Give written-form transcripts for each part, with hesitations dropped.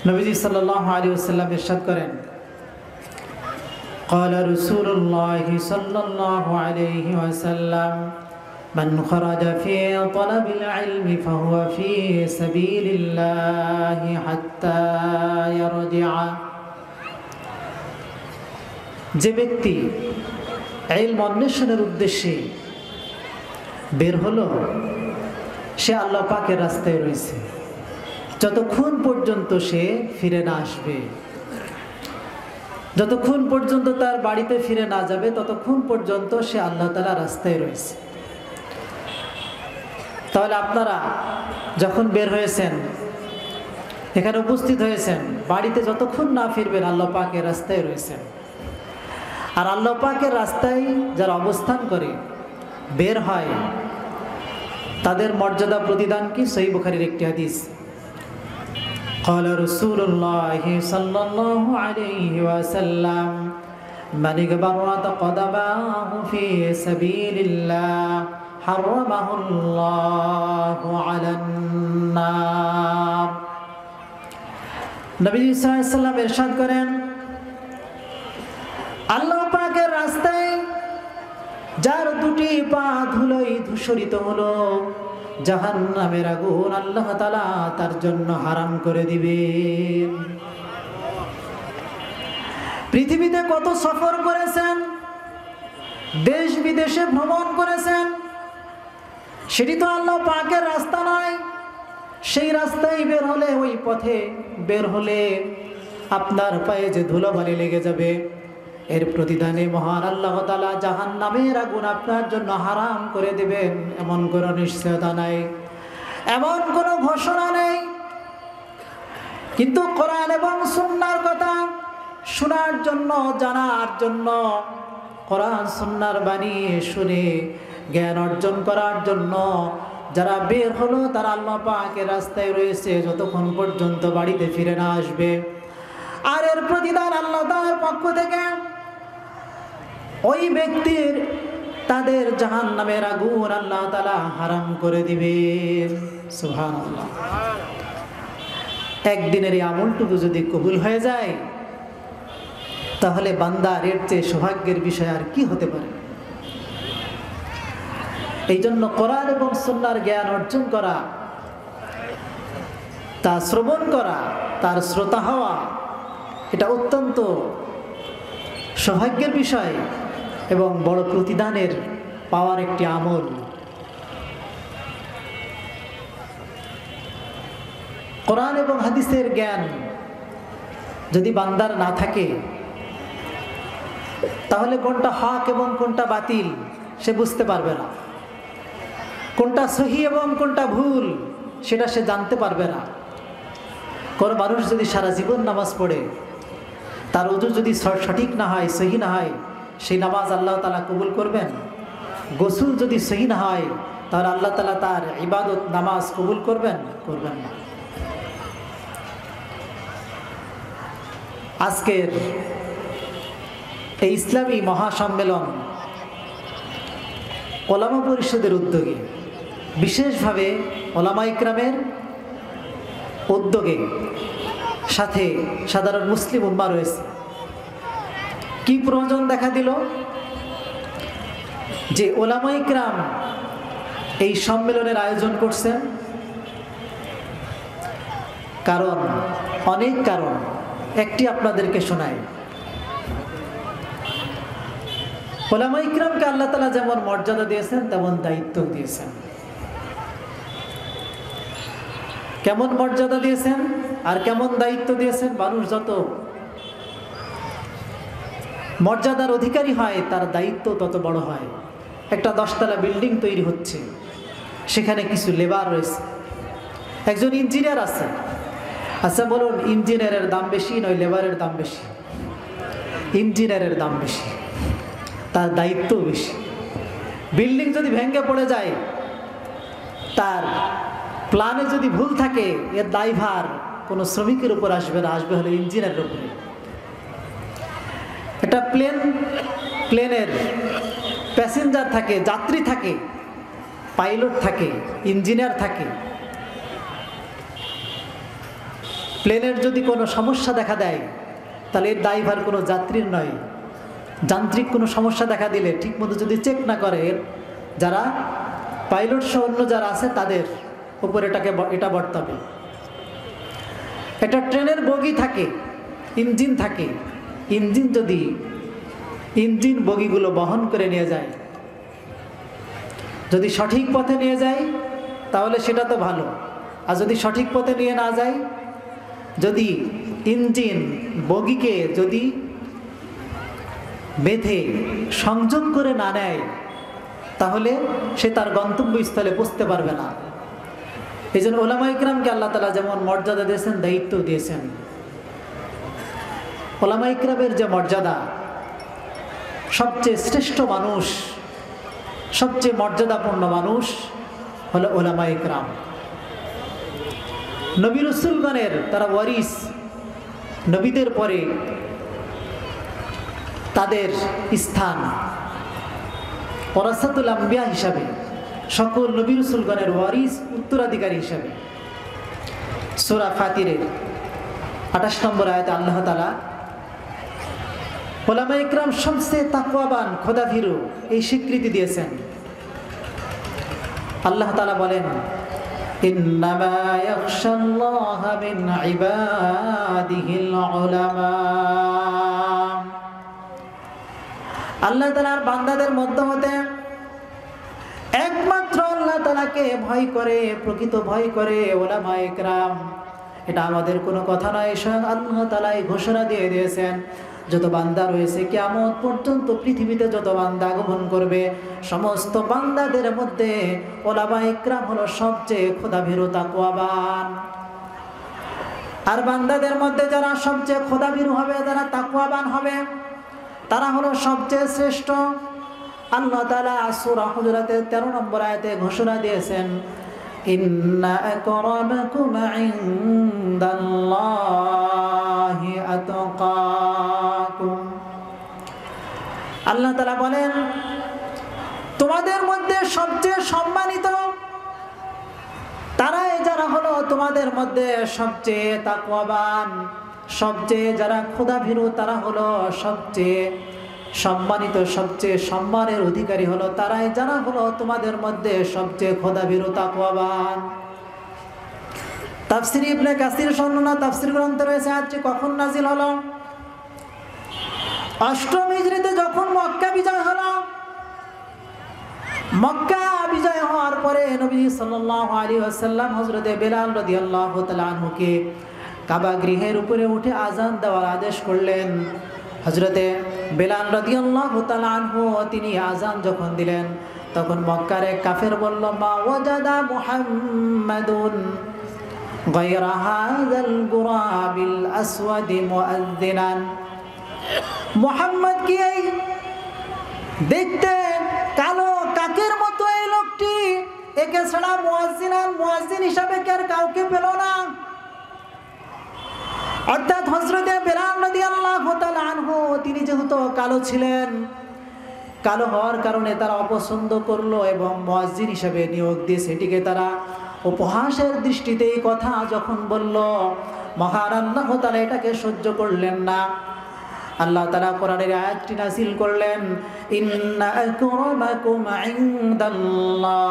নবীজি সাল্লাল্লাহু আলাইহি ওয়াসাল্লাম ইরশাদ করেন, قال رسول الله صلى الله عليه وسلم من خرج في طلب العلم فهو في سبيل الله حتى يرجع। যে ব্যক্তি ইলম অন্বেষণের উদ্দেশ্যে বের হলো সে আল্লাহ পাকের রাস্তায় রয়েছে যতক্ষণ পর্যন্ত সে ফিরে না আসবে। যতক্ষণ পর্যন্ত তার বাড়িতে ফিরে না যাবে ততক্ষণ পর্যন্ত সে আল্লাহ তাআলার রাস্তায় রয়েছে। তাহলে আপনারা যখন বের হয়েছেন, এখানে উপস্থিত হয়েছেন, বাড়িতে যতক্ষণ না ফিরবেন আল্লাহ পাকের রাস্তায় রয়েছেন। আর আল্লাহ পাকের রাস্তায় যারা অবস্থান করে বের হয় তাদের মর্যাদা প্রতিদান কি? সহিহ বুখারীর একটি হাদিস, قال رسول الله صلى الله عليه وسلم من اغبرت قدماه في سبيل الله حرمه الله على النار। নবী সাল্লাল্লাহু আলাইহি ওয়াসাল্লাম ইরশাদ করেন, আল্লাহ পাকের রাস্তায় যার দুটি পা ধুলোয় ধূসরিত হলো জাহান্নামের আগুন আল্লাহ তাআলা তার জন্য হারাম করে দিবেন। পৃথিবীতে কত সফর করেছেন, দেশ বিদেশে ভ্রমণ করেছেন, সেটি তো আল্লাহ পাকের রাস্তা নয়। সেই রাস্তায় বের হলে, ওই পথে বের হলে আপনার পায়ে যে ধুলোবালি লেগে যাবে, এর প্রতিদানে মহান আল্লাহ তাআলা জাহান্নামের আগুন আপনার জন্য হারাম করে দিবেন, এমন কোনো নিশ্চয়তা নাই, এমন কোনো ঘোষণা নেই। কিন্তু কোরআন এবং সুন্নাহর কথা শোনার জন্য, জানার জন্য, কোরআন সুন্নাহর বাণী শুনে জ্ঞান অর্জন করার জন্য যারা বের হলো তারা আল্লাহ পাকের রাস্তায় রয়েছে যতক্ষণ পর্যন্ত বাড়িতে ফিরে না আসবে। আর এর প্রতিদান আল্লাহ তাআলার পক্ষ থেকে ওই ব্যক্তির তাদের জাহান্নামের আগুন আল্লাহ তাআলা হারাম করে দিবেন। সুবহানাল্লাহ। একদিনের এই আমলটুকু যদি কবুল হয়ে যায় তাহলে বান্দার এর চেয়ে সৌভাগ্যের বিষয় আর কি হতে পারে? এই জন্য কোরআন এবং সুন্নাহর জ্ঞান অর্জন করা, তা শ্রবণ করা, তার শ্রোতা হওয়া, এটা অত্যন্ত সৌভাগ্যের বিষয় এবং বড় প্রতিদানের পাওয়ার একটি আমল। কোরআন এবং হাদিসের জ্ঞান যদি বান্দার না থাকে তাহলে কোনটা হক এবং কোনটা বাতিল সে বুঝতে পারবে না, কোনটা সহি এবং কোনটা ভুল সেটা সে জানতে পারবে না। কোনো মানুষ যদি সারা জীবন নামাজ পড়ে, তার ওযু যদি সঠিক না হয়, সহি না হয়, সেই নামাজ আল্লাহ তাআলা কবুল করবেন? গোসল যদি সহি না হয় তাহলে আল্লাহ তাআলা তার ইবাদত নামাজ কবুল করবেন? করবেন না। আজকের এই ইসলামী মহাসম্মেলন ওলামা পরিষদের উদ্যোগে, বিশেষভাবে ওলামা ইকরামের উদ্যোগে, সাথে সাধারণ মুসলিম উম্মাহ রয়েছে। কি প্রয়োজন দেখা দিল যে ওলামা ইকরাম এই সম্মেলনের আয়োজন করছেন? কারণ, অনেক কারণ, একটি আপনাদেরকে শোনাই। ওলামা ইকরামকে আল্লাহ তাআলা যেমন মর্যাদা দিয়েছেন তেমন দায়িত্ব দিয়েছেন। কেমন মর্যাদা দিয়েছেন আর কেমন দায়িত্ব দিয়েছেন? মানুষ যত মর্যাদার অধিকারী হয় তার দায়িত্ব তত বড় হয়। একটা 10 তলা বিল্ডিং তৈরি হচ্ছে, সেখানে কিছু লেবার রয়েছে, একজন ইঞ্জিনিয়ার আছে। আচ্ছা বলুন, ইঞ্জিনিয়ারের দাম বেশি নয় লেবারের দাম বেশি? ইঞ্জিনিয়ারের দাম বেশি, তার দায়িত্ব বেশি। বিল্ডিং যদি ভেঙে পড়ে যায়, তার প্ল্যানে যদি ভুল থাকে, এর দায়ভার কোনো শ্রমিকের উপর আসবে না, আসবে হলো ইঞ্জিনিয়ারের উপরে। একটা প্লেনের প্যাসেঞ্জার থাকে, যাত্রী থাকে, পাইলট থাকে, ইঞ্জিনিয়ার থাকে। প্লেনের যদি কোনো সমস্যা দেখা দেয় তাহলে এর দায়ভার কোনো যাত্রীর নয়। যান্ত্রিক কোনো সমস্যা দেখা দিলে ঠিকমতো যদি চেক না করে, যারা পাইলট সহ অন্য যারা আছে তাদের উপর এটা বর্তাবে। এটা ট্রেনের বগি থাকে, ইঞ্জিন থাকে, ইঞ্জিন বগিগুলো বহন করে নিয়ে যায়, যদি সঠিক পথে নিয়ে যায় তাহলে সেটা তো ভালো। আর যদি সঠিক পথে নিয়ে না যায়, যদি ইঞ্জিন বগিকে যদি বেঁধে সংযোগ করে না নেয়, তাহলে সে তার গন্তব্যস্থলে পৌঁছতে পারবে না। এই জন্য ওলামায়ে কেরামকে আল্লাহ তাআলা যেমন মর্যাদা দিয়েছেন, দায়িত্ব দিয়েছেন। ওলামায়ে কেরামের যে মর্যাদা, সবচেয়ে শ্রেষ্ঠ মানুষ, সবচেয়ে মর্যাদাপূর্ণ মানুষ হলো ওলামায়ে কেরাম। নবী রাসূলগণের তারা ওয়ারিস, নবীদের পরে তাদের স্থান ওরাসাতুল আম্বিয়া হিসাবে, সকল নবী রাসূলগণের ওয়ারিস উত্তরাধিকারী হিসাবে। সূরা ফাতিরের 28 নম্বর আয়াতে আল্লাহ তাআলা ওলামায়ে কেরাম সবচেয়ে তাকওয়াবান, খোদাভীরু এই স্বীকৃতি দিয়েছেন। আল্লাহ তাআলা বলেন, ইন্নামা ইয়াখশাল্লাহা মিন ইবাদিহিল উলামা। আল্লাহ তাআলার বান্দাদের মধ্যে হতে একমাত্র আল্লাহ তাআলাকে ভয় করে, প্রকৃত ভয় করে ওলামায়ে কেরাম। এটা আমাদের কোনো কথা নয়, স্বয়ং আল্লাহ তাআলাই ঘোষণা দিয়ে দিয়েছেন। যত বান্দা রয়েছে কিয়ামত পর্যন্ত পৃথিবীতে যত বান্দা আগমন করবে, সমস্ত বান্দাদের মধ্যে ওলামায়ে কেরাম হলো সবচেয়ে খোদাভীরু, তাকওয়াবান। আর বান্দাদের মধ্যে যারা সবচেয়ে খোদাভীরু হবে, যারা তাকওয়াবান হবে, তারা হলো সবচেয়ে শ্রেষ্ঠ। আল্লাহ তাআলা সূরা হুজুরাতের 13 নম্বর আয়াতে ঘোষণা দিয়েছেন, ইন্না আকরামাকুম ইনদাল্লাহি আতকাকুম। আল্লাহ তাআলা বলেন, তোমাদের মধ্যে সবচেয়ে সম্মানিত তারাই যারা হলো তোমাদের মধ্যে সবচেয়ে তাকওয়াবান, সবচেয়ে যারা খোদাভীরু, তারা হলো সবচেয়ে সম্মানিত, সবচেয়ে সম্মানের অধিকারী হলো তারাই যারা হলো তোমাদের মধ্যে সবচেয়ে খোদাভীরু, তাকওয়াবান। তাফসীর ইবনে কাসির বর্ণনা, তাফসীর গ্রন্থে রয়েছে আয়াতটি কখন নাজিল হলো? 8ম হিজরিতে যখন মক্কা বিজয় হলো। মক্কা বিজয় হওয়ার পরে নবী সাল্লাল্লাহু আলাইহি ওয়াসাল্লাম হযরতে বেলাল রাদিয়াল্লাহু তাআলা আনহুকে কাবা গৃহের উপরে উঠে আজান দেওয়ার আদেশ করলেন। হযরতে বেলাল রাদিয়াল্লাহু তাআলা আনহু তিনি আজান যখন দিলেন, তখন মক্কার এক কাফের বলল, মা ওয়াজাদা মুহাম্মাদুন গায়রা হাযাল গুরাবিল আসওয়াদি মুআযযিনান। মুহাম্মদ কি এই দেখতে কালো কাকের মতো এই লোকটি, একে ছাড়া মুয়াজ্জিন হিসাবে কি আর কাউকে পেল না? অর্থাৎ হযরতে বেলাল রাদিয়াল্লাহু তাআলা আনহু তিনি যেহেতু কালো ছিলেন, কালো হওয়ার কারণে তারা অপছন্দ করলো এবং মুয়াজ্জিন হিসাবে নিয়োগ দিয়ে সেটিকে তারা উপহাসের দৃষ্টিতে এই কথা যখন বলল, মহান আল্লাহ তাআলা এটাকে সহ্য করলেন না। আল্লাহ তাআলা কোরআনের আয়াতটি নাযিল করলেন, ইন্না আকরামাকুম ইনদাল্লাহি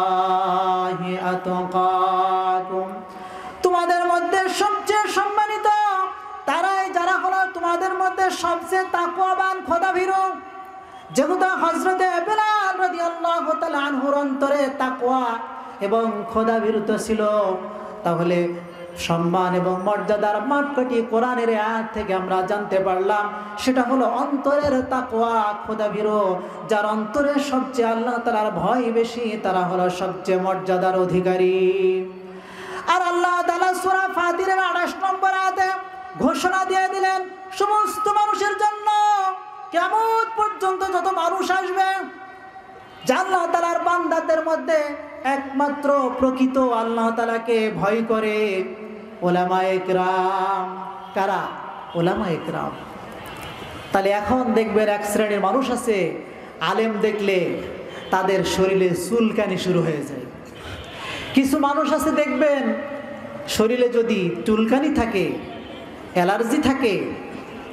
আতকাকুম। তোমাদের মধ্যে সবচেয়ে সম্মানিত তারাই যারা হলো তোমাদের মধ্যে সবচেয়ে তাকওয়াবান, খোদাভীরু। যেহেতু হযরতে বেলাল রাদিয়াল্লাহু তাআলা আনহুর অন্তরে তাকওয়া এবং খোদাভীরুতা ছিল, তাহলে সম্মান এবং মর্যাদার মাপকাঠি কোরআনের আয়াত থেকে আমরা জানতে পারলাম, সেটা হলো অন্তরের তাকওয়া, খোদাভীরু। যার অন্তরে সবচেয়ে আল্লাহ তাআলার ভয় বেশি, তারা হলো সবচেয়ে মর্যাদার অধিকারী। আর আল্লাহ তাআলা সূরা ফাতিরের 28 নম্বর আয়াতে ঘোষণা দিয়ে দিলেন, সমস্ত মানুষের জন্য কিয়ামত পর্যন্ত যত মানুষ আসবে, আল্লাহ তাআলার বান্দাদের মধ্যে একমাত্র প্রকৃত আল্লাহ তাআলাকে ভয় করে ওলামায়ে কেরাম। কারা? ওলামায়ে কেরাম। তাহলে এখন দেখবেন এক শ্রেণীর মানুষ আছে, আলেম দেখলে তাদের শরীরে চুলকানি শুরু হয়ে যায়। কিছু মানুষ আছে দেখবেন শরীরে যদি চুলকানি থাকে অ্যালার্জি থাকে,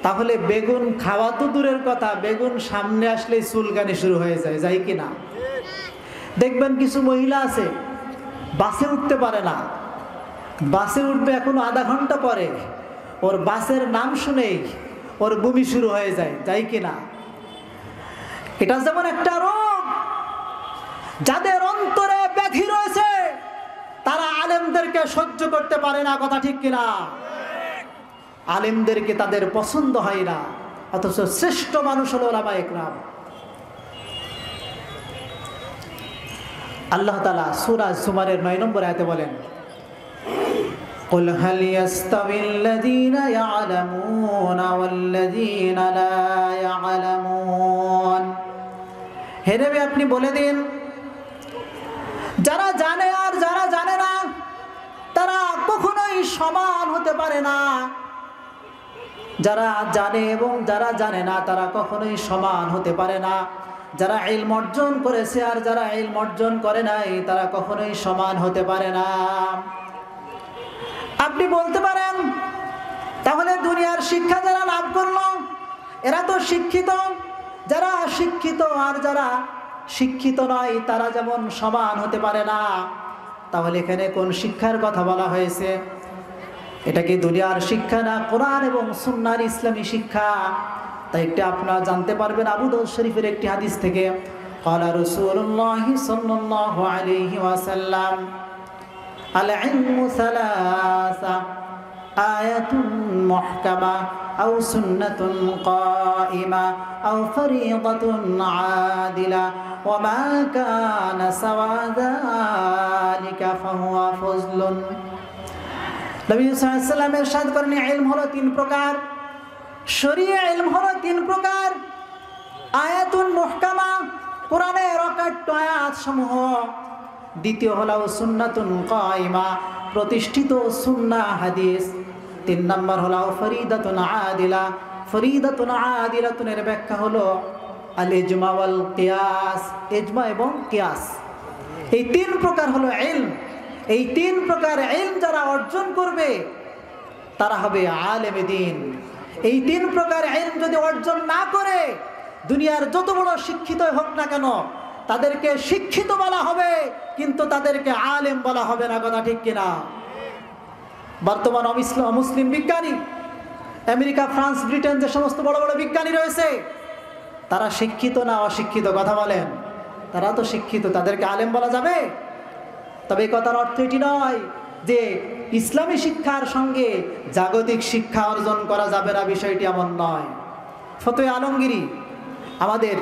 তাহলে বেগুন খাওয়া তো দূরের কথা, বেগুন সামনে আসলেই চুলকানি শুরু হয়ে যায়, যাই কি না? দেখবেন কিছু মহিলা আছে বাসে উঠতে পারে না, বাসে উঠবে এখনো আধা ঘন্টা পরে, ওর বাসের নাম শুনেই ওর বমি শুরু হয়ে যায়, যাই কি না? এটা যেমন একটা রোগ, যাদের অন্তরে ব্যাধি রয়েছে তারা আলেমদেরকে সহ্য করতে পারে না, কথা ঠিক কিনা? আলেমদেরকে তাদের পছন্দ হয় না, অথচ শ্রেষ্ঠ মানুষ হলো উলামায়ে কেরাম। আল্লাহ তাআলা সূরা জুমারের 9 নম্বর আয়াতে বলেন, কুল হাল ইয়াস্তাবিল্লাযীনা ইয়া'লামুনা ওয়াল্লাযীনা লা ইয়া'লামুন। হে নবী, আপনি বলে দিন, যারা জানে আর যারা জানে না তারা কখনোই সমান হতে পারে না। যারা জানে এবং যারা জানে না তারা কখনোই সমান হতে পারে না। যারা ইলম অর্জন করেছে আর যারা ইলম অর্জন করে নাই তারা কখনোই সমান হতে পারে না। আপনি বলতে পারেন, তাহলে দুনিয়ার শিক্ষা যারা লাভ করলো এরা তো শিক্ষিত, যারা শিক্ষিত আর যারা শিক্ষিত নয় তারা যেমন সমান হতে পারে না। তাহলে এখানে কোন শিক্ষার কথা বলা হয়েছে? এটা কি দুনিয়ার শিক্ষা না কোরআন এবং সুন্নাহর ইসলামী শিক্ষা? তাই একটি আপনারা জানতে পারবেন আবু দাউদ শরীফের একটি হাদিস থেকে, ক্বালা রাসূলুল্লাহ সাল্লাল্লাহু আলাইহি ওয়াসাল্লাম, আল ইলমু সালাসা, আয়াতুন মুহকামা আও সুন্নাতুন কাইমা আও ফরিদাতুন আদিলা ওয়া মা কানা সাওয়া যালিকা ফাহুয়া ফজলুন। নবী সাল্লাল্লাহু আলাইহি ওয়াসাল্লাম ইরশাদ করেন, ইলম হলো 3 প্রকার, শরীয়ত ইলম হলো 3 প্রকার। আয়াতুন মুহকামা, কোরআনের অকাট্য আয়াত সমূহ। দ্বিতীয় হলো সুন্নাতুন কাইমা, প্রতিষ্ঠিত সুন্নাহ হাদিস। 3 নম্বর হলো ফরিদাতুন আদিলা। ফরিদাতুন আদিলাতুনের ব্যাখ্যা হলো আল ইজমা ওয়াল কিয়াস, ইজমা এবং কিয়াস। এই 3 প্রকার হলো ইলম। এই 3 প্রকার ইলম যারা অর্জন করবে তারা হবে আলেম দ্বীন। এই 3 প্রকার ইলম যদি অর্জন না করে দুনিয়ার যত বড় শিক্ষিত হোক না কেন তাদেরকে শিক্ষিত বলা হবে, কিন্তু তাদেরকে আলেম বলা হবে না, কথা ঠিক কিনা? বর্তমান অমুসলিম বিজ্ঞানী, আমেরিকা, ফ্রান্স, ব্রিটেন যে সমস্ত বড় বড় বিজ্ঞানী রয়েছে তারা শিক্ষিত না অশিক্ষিত? কথা বলেন। তারা তো শিক্ষিত, তাদেরকে আলেম বলা যাবে? তবে এই কথার অর্থ এটি নয় যে ইসলামী শিক্ষার সঙ্গে জাগতিক শিক্ষা অর্জন করা যাবে না, বিষয়টি এমন নয়। ফতোয়া আলমগীরি আমাদের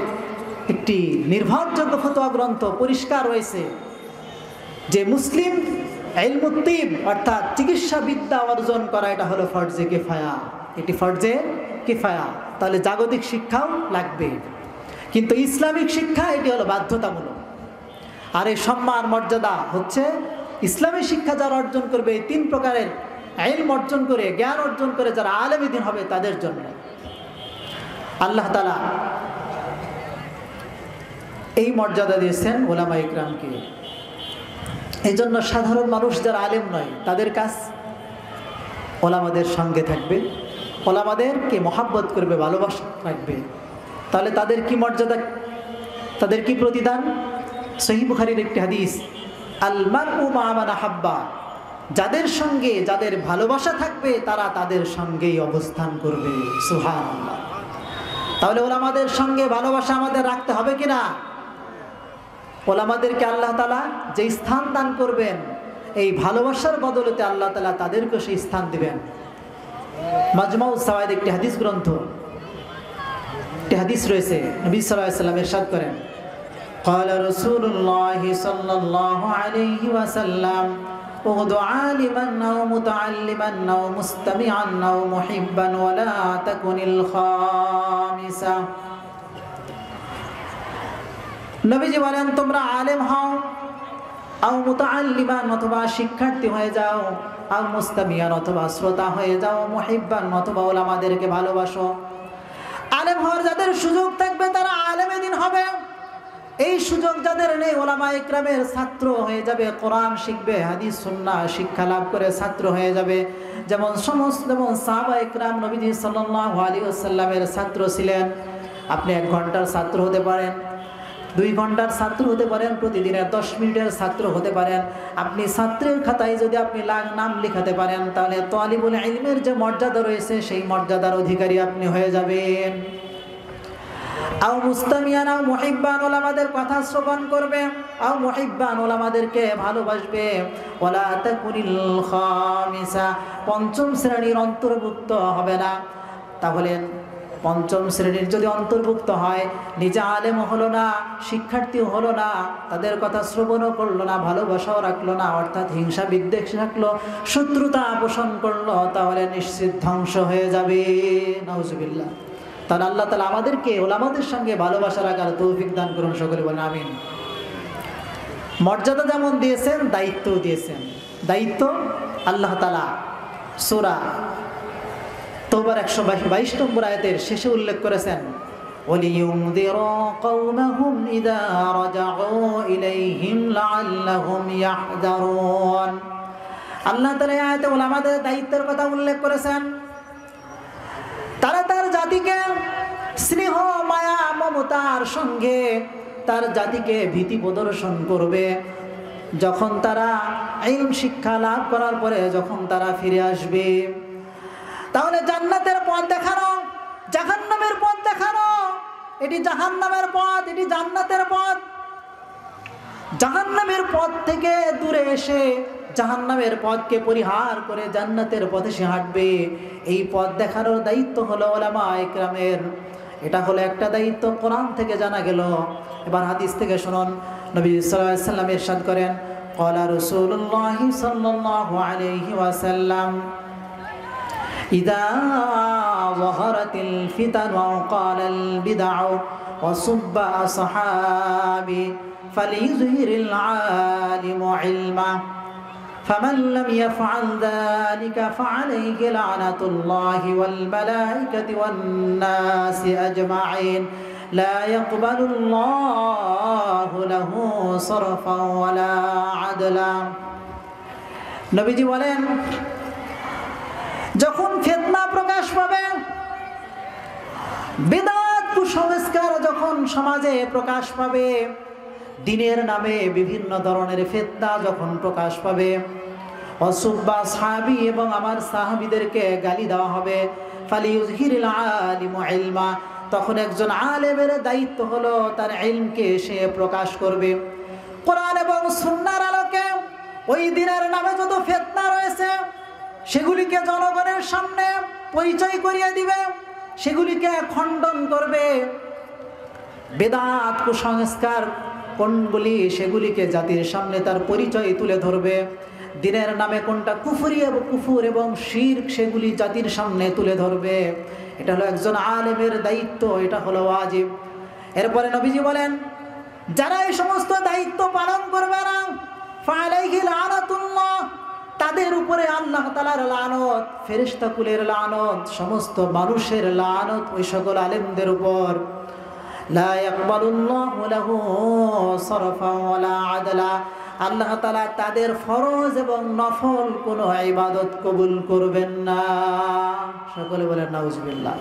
একটি নির্ভরযোগ্য ফতোয়া গ্রন্থ, পরিষ্কার রয়েছে যে মুসলিম ইলমুত তিব অর্থাৎ চিকিৎসা বিদ্যা অর্জন করা এটা হলো ফরজে কিফায়া, এটি ফরজে কিফায়া। তাহলে জাগতিক শিক্ষাও লাগবে, কিন্তু ইসলামিক শিক্ষা এটি হলো বাধ্যতামূলক। আর এই সম্মান মর্যাদা হচ্ছে ইসলামী শিক্ষা যারা অর্জন করবে, এই 3 প্রকারের ইলম অর্জন করে, জ্ঞান অর্জন করে যারা আলেমে দ্বীন হবে তাদের জন্য। আল্লাহ তাআলা এই মর্যাদা দিয়েছেন উলামায়ে কেরামকে। এই জন্য সাধারণ মানুষ যারা আলেম নয় তাদের কাজ ওলামাদের সঙ্গে থাকবে, ওলামাদেরকে মহাব্বত করবে, ভালোবাসা রাখবে। তাহলে তাদের কি মর্যাদা, তাদের কি প্রতিদান? সহিহ বুখারীর একটি হাদিস, আল মারউ মা মান আহাব্বা, যাদের সঙ্গে যাদের ভালোবাসা থাকবে তারা তাদের সঙ্গেই অবস্থান করবে। সুবহানাল্লাহ। তাহলে ওলামাদের সঙ্গে ভালোবাসা আমাদের রাখতে হবে কিনা? ওলামাদেরকে আল্লাহ তাআলা যে স্থান দান করবেন এই ভালোবাসার বদলতে আল্লাহ তাআলা তাদেরকে সেই স্থান দিবেন। মাজমাউস সাওয়ায়েদ একটি হাদিস গ্রন্থ, একটি হাদিস রয়েছে, নবী সাল্লাল্লাহু আলাইহি ওয়াসাল্লাম ইরশাদ করেন, قال رسول الله صلى الله عليه وسلم اغدو عالما أو متعلما أو مستمعا أو محبا ولا تكن الخامسة। নবীজি বলেন, তোমরা আলেম হও, আও মুতাআল্লিমান অথবা শিক্ষার্থী হয়ে যাও, আও মুস্তামিয়ান অথবা শ্রোতা হয়ে যাও, মুহিব্বান অথবা ওলামাদেরকে ভালোবাসো। আলেম হওয়ার যাদের সুযোগ থাকবে তারা আলেমে দ্বীন হবে, এই সুযোগ যাদের নেই, ওলামা ইকরামের ছাত্র হয়ে যাবে, কোরআন শিখবে, হাদিস সুন্নাহ শিক্ষা লাভ করে ছাত্র হয়ে যাবে। যেমন সাহাবা ইকরাম নবীজি সাল্লাল্লাহু আলাইহি ওয়াসাল্লামের ছাত্র ছিলেন। আপনি 1 ঘন্টার ছাত্র হতে পারেন, 2 ঘন্টার ছাত্র হতে পারেন, প্রতিদিনের 10 মিনিটের ছাত্র হতে পারেন। আপনি ছাত্রের খাতায় যদি আপনি নাম লিখাতে পারেন, তাহলে তালিবুল ইলমের যে মর্যাদা রয়েছে সেই মর্যাদার অধিকারী আপনি হয়ে যাবেন। আও মুস্তামিয়ান আও মুহিব্বান, ওলামাদের কথা শ্রবণ করবে, আও মুহিব্বান, ওলামাদেরকে ভালোবাসবে। ওয়ালা তাকুনিল খামিসা, 5ম শ্রেণীর অন্তর্ভুক্ত হবে না। তাহলে 5ম শ্রেণীর যদি অন্তর্ভুক্ত হয়, নিজে আলেম হলো না, শিক্ষার্থীও হলো না, তাদের কথা শ্রবণও করলো না, ভালোবাসাও রাখলো না, অর্থাৎ হিংসা বিদ্বেষ রাখলো, শত্রুতা পোষণ করলো, তাহলে নিশ্চিত ধ্বংস হয়ে যাবে। নাউজুবিল্লাহ। তাহলে আল্লাহ তাআলা আমাদেরকে ওলামাদের সঙ্গে ভালোবাসা রাখার তৌফিক দান করুন, সকলে বলেন আমিন। মর্যাদা যেমন দিয়েছেন, দায়িত্বও দিয়েছেন। দায়িত্ব আল্লাহ তাআলা সূরা তওবার 122 নম্বর আয়াতের শেষে উল্লেখ করেছেন, ওয়ালিয়ুনযিরু কওমাহুম ইযা রাজাউ ইলাইহিম লাআল্লাহুম ইয়াহযারুন। আল্লাহ তাআলা এই আয়াতে ওলামাদের দায়িত্বের কথা উল্লেখ করেছেন। তারা তার জাতিকে স্নেহ মায়া মমতার সঙ্গে তার জাতিকে ভীতি প্রদর্শন করবে। যখন তারা ইলম শিক্ষা লাভ করার পরে যখন তারা ফিরে আসবে, তাহলে জান্নাতের পথ দেখানো, জাহান্নামের পথ দেখানো। এটি জাহান্নামের পথ, এটি জান্নাতের পথ। জাহান্নামের পথ থেকে দূরে এসে জাহান্নামের পথকে পরিহার করে জান্নাতের পথে সে হাঁটবে। এই পথ দেখানোর দায়িত্ব হলো ওলামা ইকরামের। এটা হলো একটা দায়িত্ব, কোরআন থেকে জানা গেল। এবার হাদিস থেকে শুনুন, নবী সাল্লাল্লাহু আলাইহি ওয়াসাল্লাম ইরশাদ করেন, ক্বালা রাসূলুল্লাহ সাল্লাল্লাহু আলাইহি ওয়াসাল্লাম, ইযা যাহারাতিল ফিতান ওয়া ক্বালাল বিদআউ ওয়া সুব্বা আসহাবি ফালিযহিরিল আলিমু ইলমা فمن لم يفعل ذلك فعليه لعنة الله والملائكة والناس أجمعين لا يقبل الله له صرفا ولا عدلا। নবীজি বলেন, যখন ফিতনা প্রকাশ পাবে, বিদআত কুসংস্কার যখন সমাজে প্রকাশ পাবে, দিনের নামে বিভিন্ন ধরনের ফিতনা যখন প্রকাশ পাবে, অসুব্বা সাহাবী এবং আমার সাহাবীদেরকে গালি দেওয়া হবে, ফালিয়ুযহিরিল আলিমু ইলমা, তখন একজন আলেমের দায়িত্ব হলো তার ইলমকে সে প্রকাশ করবে। কোরআন এবং সুন্নাহর আলোকে ওই দিনের নামে যত ফিতনা রয়েছে সেগুলিকে জনগণের সামনে পরিচয় করিয়ে দিবে, সেগুলিকে খণ্ডন করবে। বেদাত কুসংস্কার কোনগুলি সেগুলিকে জাতির সামনে তার পরিচয় তুলে ধরবে। দিনের নামে কোনটা কুফর এবং শিরক সেগুলি জাতির সামনে তুলে ধরবে। এটা হলো একজন আলেমের দায়িত্ব, এটা হলো ওয়াজিব। এরপরে নবীজি বলেন, যারা এই সমস্ত দায়িত্ব পালন করবে না, ফালাইহি লানাতুল্লাহ, তাদের উপরে আল্লাহ তাআলার লানত, ফেরেশতা কুলের লানত, সমস্ত মানুষের লানত ওই সকল আলেমদের উপর। লা ইয়াকবালুল্লাহু লাহু সরফান ওয়ালা আদলা, আল্লাহ তাআলা তাদের ফরজ এবং নফল কোনো ইবাদত কবুল করবেন না। সকলে বলেন নাউজুবিল্লাহ।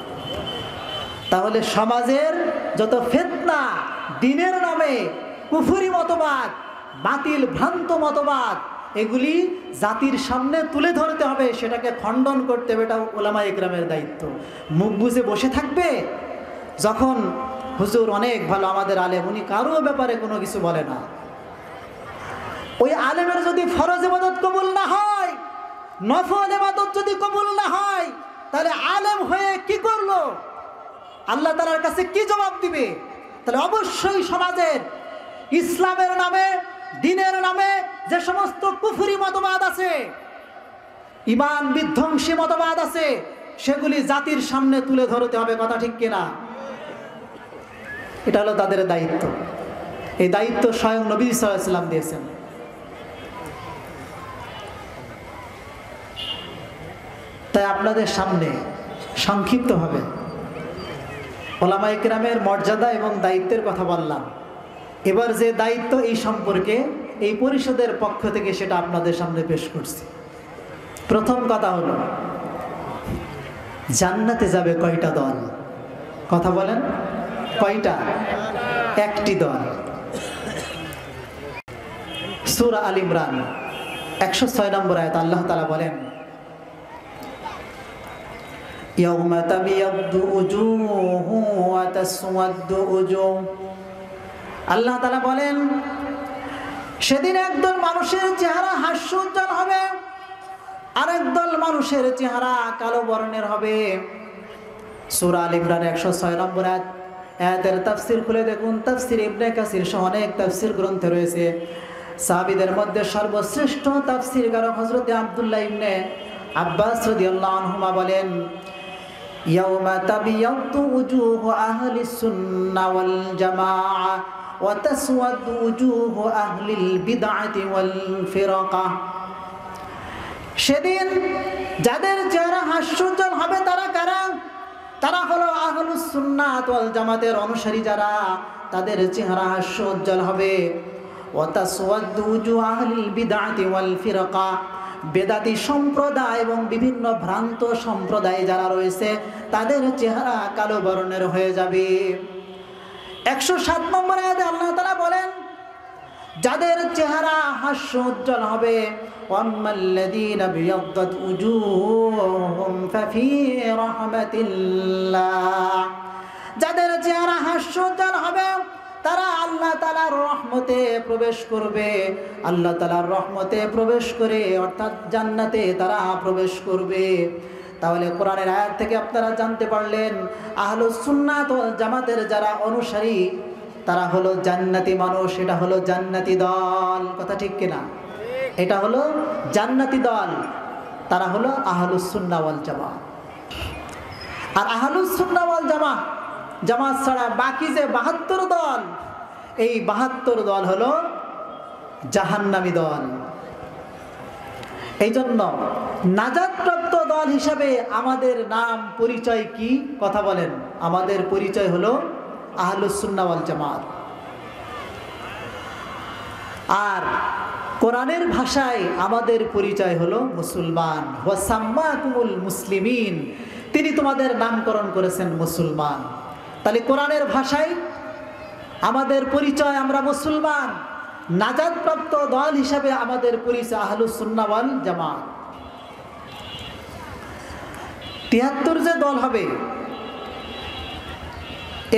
তাহলে সমাজের যত ফিতনা, দ্বীনের নামে কুফরি মতবাদ, বাতিল ভ্রান্ত মতবাদ, এগুলি জাতির সামনে তুলে ধরতে হবে, সেটাকে খণ্ডন করতে হবে। এটা উলামা ইকরামের দায়িত্ব। মুখ বুজে বসে থাকবে যখন হুজুর অনেক ভালো আমাদের আলেম, উনি কারো ব্যাপারে কোনো কিছু বলে না, ওই আলেমের যদি ফরজ ইবাদত কবুল না হয়, নফল ইবাদত যদি কবুল না হয়, তাহলে আলেম হয়ে কি করলো, আল্লাহ তাআলার কাছে কি জবাব দিবে? তাহলে অবশ্যই সমাজের ইসলামের নামে, দ্বীনের নামে যে সমস্ত কুফরি মতবাদ আছে, ঈমান বিধ্বংসী মতবাদ আছে, সেগুলি জাতির সামনে তুলে ধরতে হবে। কথা ঠিক কিনা? এটা হলো তাদের দায়িত্ব। এই দায়িত্ব স্বয়ং নবী সাল্লাল্লাহু আলাইহি ওয়াসাল্লাম দিয়েছেন। তাই আপনাদের সামনে সংক্ষিপ্তভাবে উলামা ইকরামের মর্যাদা এবং দায়িত্বের কথা বললাম। এবার যে দায়িত্ব এই সম্পর্কে এই পরিষদের পক্ষ থেকে সেটা আপনাদের সামনে পেশ করছি। প্রথম কথা হলো, জান্নাতে যাবে কয়টা দল? কথা বলেন, কয়টা? একটি দল। সূরা আল ইমরান 106 নম্বর আয়াত আল্লাহ তাআলা বলেন, ইয়াউমা তাবিয়াদ্দু উজুহু ওয়া তাসওয়াদ্দু উজুহ। আল্লাহ তাআলা বলেন, সেদিন একদল মানুষের চেহারা হাস্যোজ্জ্বল হবে, আরেক দল মানুষের চেহারা কালো বর্ণের হবে। সূরা আল ইমরান 106 নম্বর আয়াতের তাফসীর খুলে দেখুন। তাফসীর ইবনে কাসির সহ অনেক তাফসীর গ্রন্থে রয়েছে। সাহাবীদের মধ্যে সর্বশ্রেষ্ঠ তাফসীরকার হযরত আব্দুল্লাহ ইবনে আব্বাস রাদিয়াল্লাহু আনহুমা বলেন, ইয়াউমা তাবিয়াদ্দু উজুহু আহলিস সুন্নাহ ওয়াল জামাআহ ওয়া তাসওয়াদ্দু উজুহু আহলিল বিদআতি ওয়াল ফিরাকা। সেদিন যাদের চেহারা হাস্যোজ্জ্বল হবে তারা কারা? তারা হলো আহলুস সুন্নাত ওয়াল জামাতের অনুসারী যারা, তাদের চেহারা হাস্যোজ্জ্বল হবে। ওয়া তাসওয়াদ্দু উজুহু আহলিল বিদআতি ওয়াল ফিরাকা, বেদাতি সম্প্রদায় এবং বিভিন্ন ভ্রান্ত সম্প্রদায় যারা রয়েছে তাদের চেহারা কালো বর্ণের হয়ে যাবে। 107 নম্বর আয়াতে আল্লাহ তাআলা বলেন, যাদের চেহারা হাস্যোজ্জ্বল হবে, ওয়াম্মাল্লাযীনা বিয়াদ্দাত উজুহুহুম ফাফি রাহমাতিল্লাহ, যাদের চেহারা হাস্যোজ্জ্বল হবে তারা আল্লাহ তাআলার রহমতে প্রবেশ করবে। আল্লাহ তাআলার রহমতে প্রবেশ করে অর্থাৎ জান্নাতে তারা প্রবেশ করবে। তাহলে কোরআনের আয়াত থেকে আপনারা জানতে পারলেন, আহলুস সুন্নাত ওয়াল জামাতের যারা অনুসারী তারা হলো জান্নাতি মানুষ, এটা হলো জান্নাতি দল। কথা ঠিক কিনা? এটা হলো জান্নাতি দল, তারা হলো আহলুস সুন্নাহ ওয়াল জামাত। আর আহলুস সুন্নাহ ওয়াল জামাত ছাড়া বাকি যে 72 দল, এই 72 দল হলো জাহান্নামী দল। এই জন্য নাজাতপ্রাপ্ত দল হিসাবে আমাদের নাম পরিচয় কি? কথা বলেন। আমাদের পরিচয় হলো আহলুস সুন্নাহ ওয়াল জামাত। আর কোরআনের ভাষায় আমাদের পরিচয় হলো মুসলমান। ওয়া সাম্মাকুমুল মুসলিমিন, তিনি তোমাদের নামকরণ করেছেন মুসলমান। তাহলে কোরআনের ভাষায় আমাদের পরিচয় আমরা মুসলমান। নাজাতপ্রাপ্ত দল হিসাবে আমাদের পরিচয় আহলুস সুন্নাহ ওয়াল জামাত। 73 যে দল হবে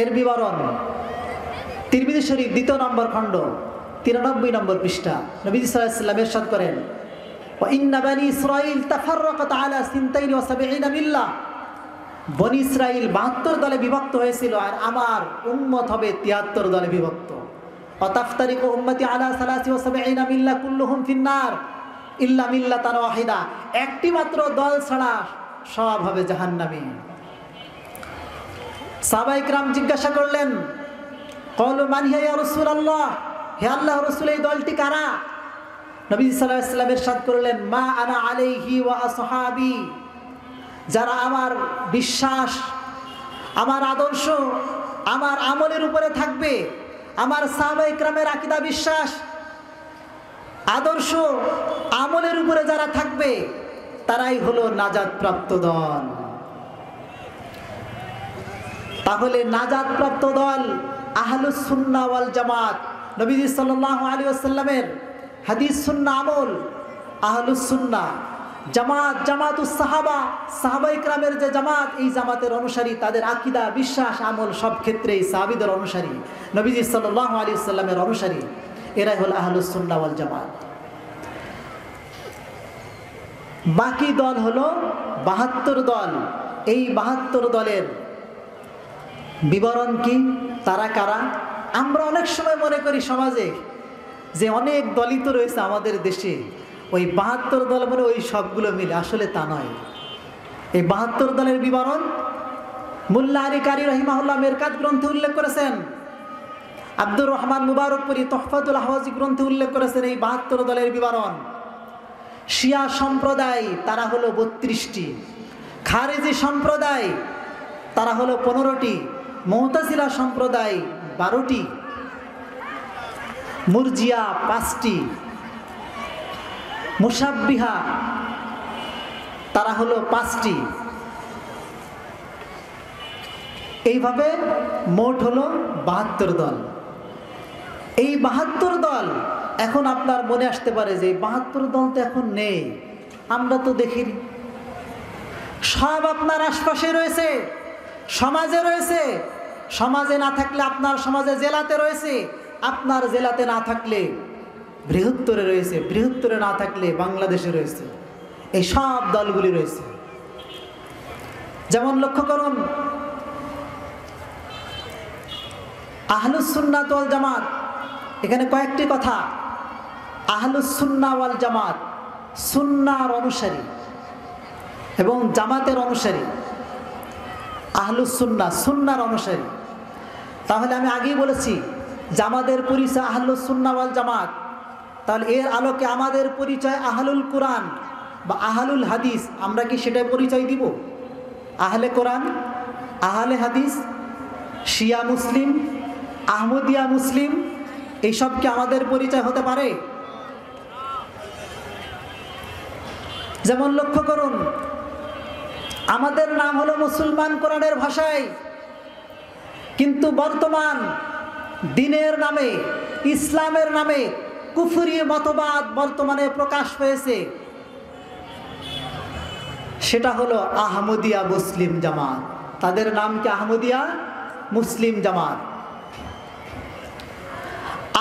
এর বিবরণ তিরমিজি শরীফ 2 নম্বর খণ্ড 93 নম্বর পৃষ্ঠা নবীজি সাল্লাল্লাহু আলাইহি ওয়াসাল্লাম ইরশাদ করেন, ওয়া ইন্না বানি ইসরাঈল তাফাররাকাত আলা 72 মিল্লাহ। বনি ইসরাঈল 72 দলে বিভক্ত হয়েছিল, আর আমার উম্মত হবে 73 দলে বিভক্ত। ওয়াতাফতারিকু উম্মতি আলা 73 মিল্লাহ কুল্লুহুম ফিন্নার ইল্লা মিল্লাতান ওয়াহিদা, একটি মাত্র দল ছাড়া সব হবে জাহান্নামী। সাহাবায়ে কিরাম জিজ্ঞাসা করলেন, ক্বালু মান হিয়া ইয়া রাসূলুল্লাহ, হে আল্লাহর রাসূল এই দলটি কারা? নবী সাল্লাল্লাহু আলাইহি ওয়াসাল্লাম ইরশাদ করলেন, মা আনা আলাইহি ওয়া আসহাবি, যারা আমার বিশ্বাস, আমার আদর্শ, আমার আমলের উপরে থাকবে, আমার সাহাবায়ে কিরামের আকীদা, বিশ্বাস, আদর্শ, আমলের উপরে যারা থাকবে তারাই হলো নাজাতপ্রাপ্ত দল। তাহলে নাজাতপ্রাপ্ত দল আহলুস সুন্নাহ ওয়াল জামাত। নবীজি সাল্লাল্লাহু আলাইহি ওয়াসাল্লামের হাদিস সুন্নাহ আমল, আহলুস সুন্নাহ জামাত, জামাতুস সাহাবা, সাহাবায়ে কিরামের যে জামাত, এই জামাতের অনুসারী, তাদের আকীদা, বিশ্বাস, আমল সব ক্ষেত্রেই সাহাবীদের অনুসারী, নবীজি সাল্লাল্লাহু আলাইহি ওয়াসাল্লামের অনুসারী, এরাই হলো আহলুস সুন্নাহ ওয়াল জামাত। বাকি দল হলো 72 দল। এই 72 দলের বিবরণ কি? তারা কারা? আমরা অনেক সময় মনে করি সমাজে যে অনেক দলই তো রয়েছে আমাদের দেশে, ওই 72 দল মানে ওই সবগুলো মিলে, আসলে তা নয়। এই 72 দলের বিবরণ মোল্লা আলী কারি রাহিমাহুল্লাহ মেরকাত গ্রন্থে উল্লেখ করেছেন, আব্দুর রহমান মুবারকপুরী তুহফাতুল আহওয়াজি গ্রন্থে উল্লেখ করেছেন এই 72 দলের বিবরণ। শিয়া সম্প্রদায় তারা হলো 32টি, খারেজি সম্প্রদায় তারা হলো 15টি, মুতাজিলা সম্প্রদায় 12টি, মুরজিয়া 5টি, মুসাব্বিহা তারা হলো 5টি। এইভাবে মোট হলো 72 দল। এই 72 দল এখন আপনার মনে আসতে পারে যে 72 দল তো এখন নেই, আমরা তো দেখিনি। সব আপনার আশপাশে রয়েছে, সমাজে রয়েছে। সমাজে না থাকলে আপনার সমাজে, জেলাতে রয়েছে, আপনার জেলাতে না থাকলে বৃহত্তরে রয়েছে, বৃহত্তরে না থাকলে বাংলাদেশে রয়েছে। এই সব দলগুলি রয়েছে। যেমন লক্ষ্য করুন, আহলুস সুন্নাত ওয়াল জামাত, এখানে কয়েকটি কথা। আহলুস সুন্নাহ ওয়াল জামাত, সুন্নাহর অনুসারী এবং জামাতের অনুসারী। আহলুস সুন্নাহ, সুন্নাহর অনুসারী। তাহলে আমি আগেই বলেছি জামাতের পরিচয় আহলুস সুন্নাহ ওয়াল জামাত। তাহলে এর আলোকে আমাদের পরিচয় আহলুল কোরআন বা আহলুল হাদিস, আমরা কি সেটাই পরিচয় দিব? আহলে কোরআন, আহলে হাদিস, শিয়া মুসলিম, আহমদিয়া মুসলিম, এইসব কি আমাদের পরিচয় হতে পারে? যেমন লক্ষ্য করুন, আমাদের নাম হলো মুসলমান কোরআনের ভাষায়, কিন্তু বর্তমান দ্বীনের নামে, ইসলামের নামে কুফরি মতবাদ বর্তমানে প্রকাশ পেয়েছে। সেটা হলো আহমদিয়া মুসলিম জামাত। তাদের নাম কি আহমদিয়া মুসলিম জামাত।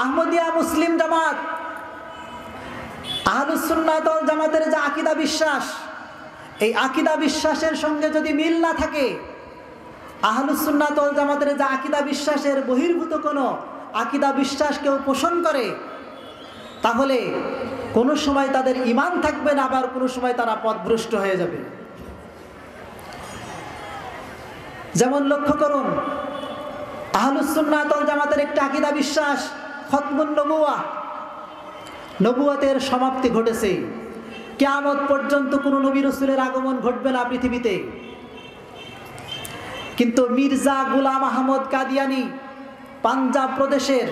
আহমদিয়া মুসলিম জামাত আহলুস সুন্নাত ওয়াল জামাতের যে আকীদা বিশ্বাস, এই আকীদা বিশ্বাসের সঙ্গে যদি মিল না থাকে, আহলুস সুন্নাত ওয়াল জামাতের যে আকীদা বিশ্বাসের বহির্ভূত কোনো আকীদা বিশ্বাস কেউ পোষণ করে, তাহলে কোনো সময় তাদের ঈমান থাকবে না, আবার কোনো সময় তারা পথভ্রষ্ট হয়ে যাবে। যেমন লক্ষ্য করুন, আহলুস সুন্নাত ওয়াল জামাতের একটা আকীদা বিশ্বাস খতমুন নবুওয়াহ, নবুয়তের সমাপ্তি ঘটেছে, কিয়ামত পর্যন্ত কোনো নবী রাসূলের আগমন ঘটবে না পৃথিবীতে। কিন্তু মির্জা গোলাম আহমদ কাদিয়ানি পাঞ্জাব প্রদেশের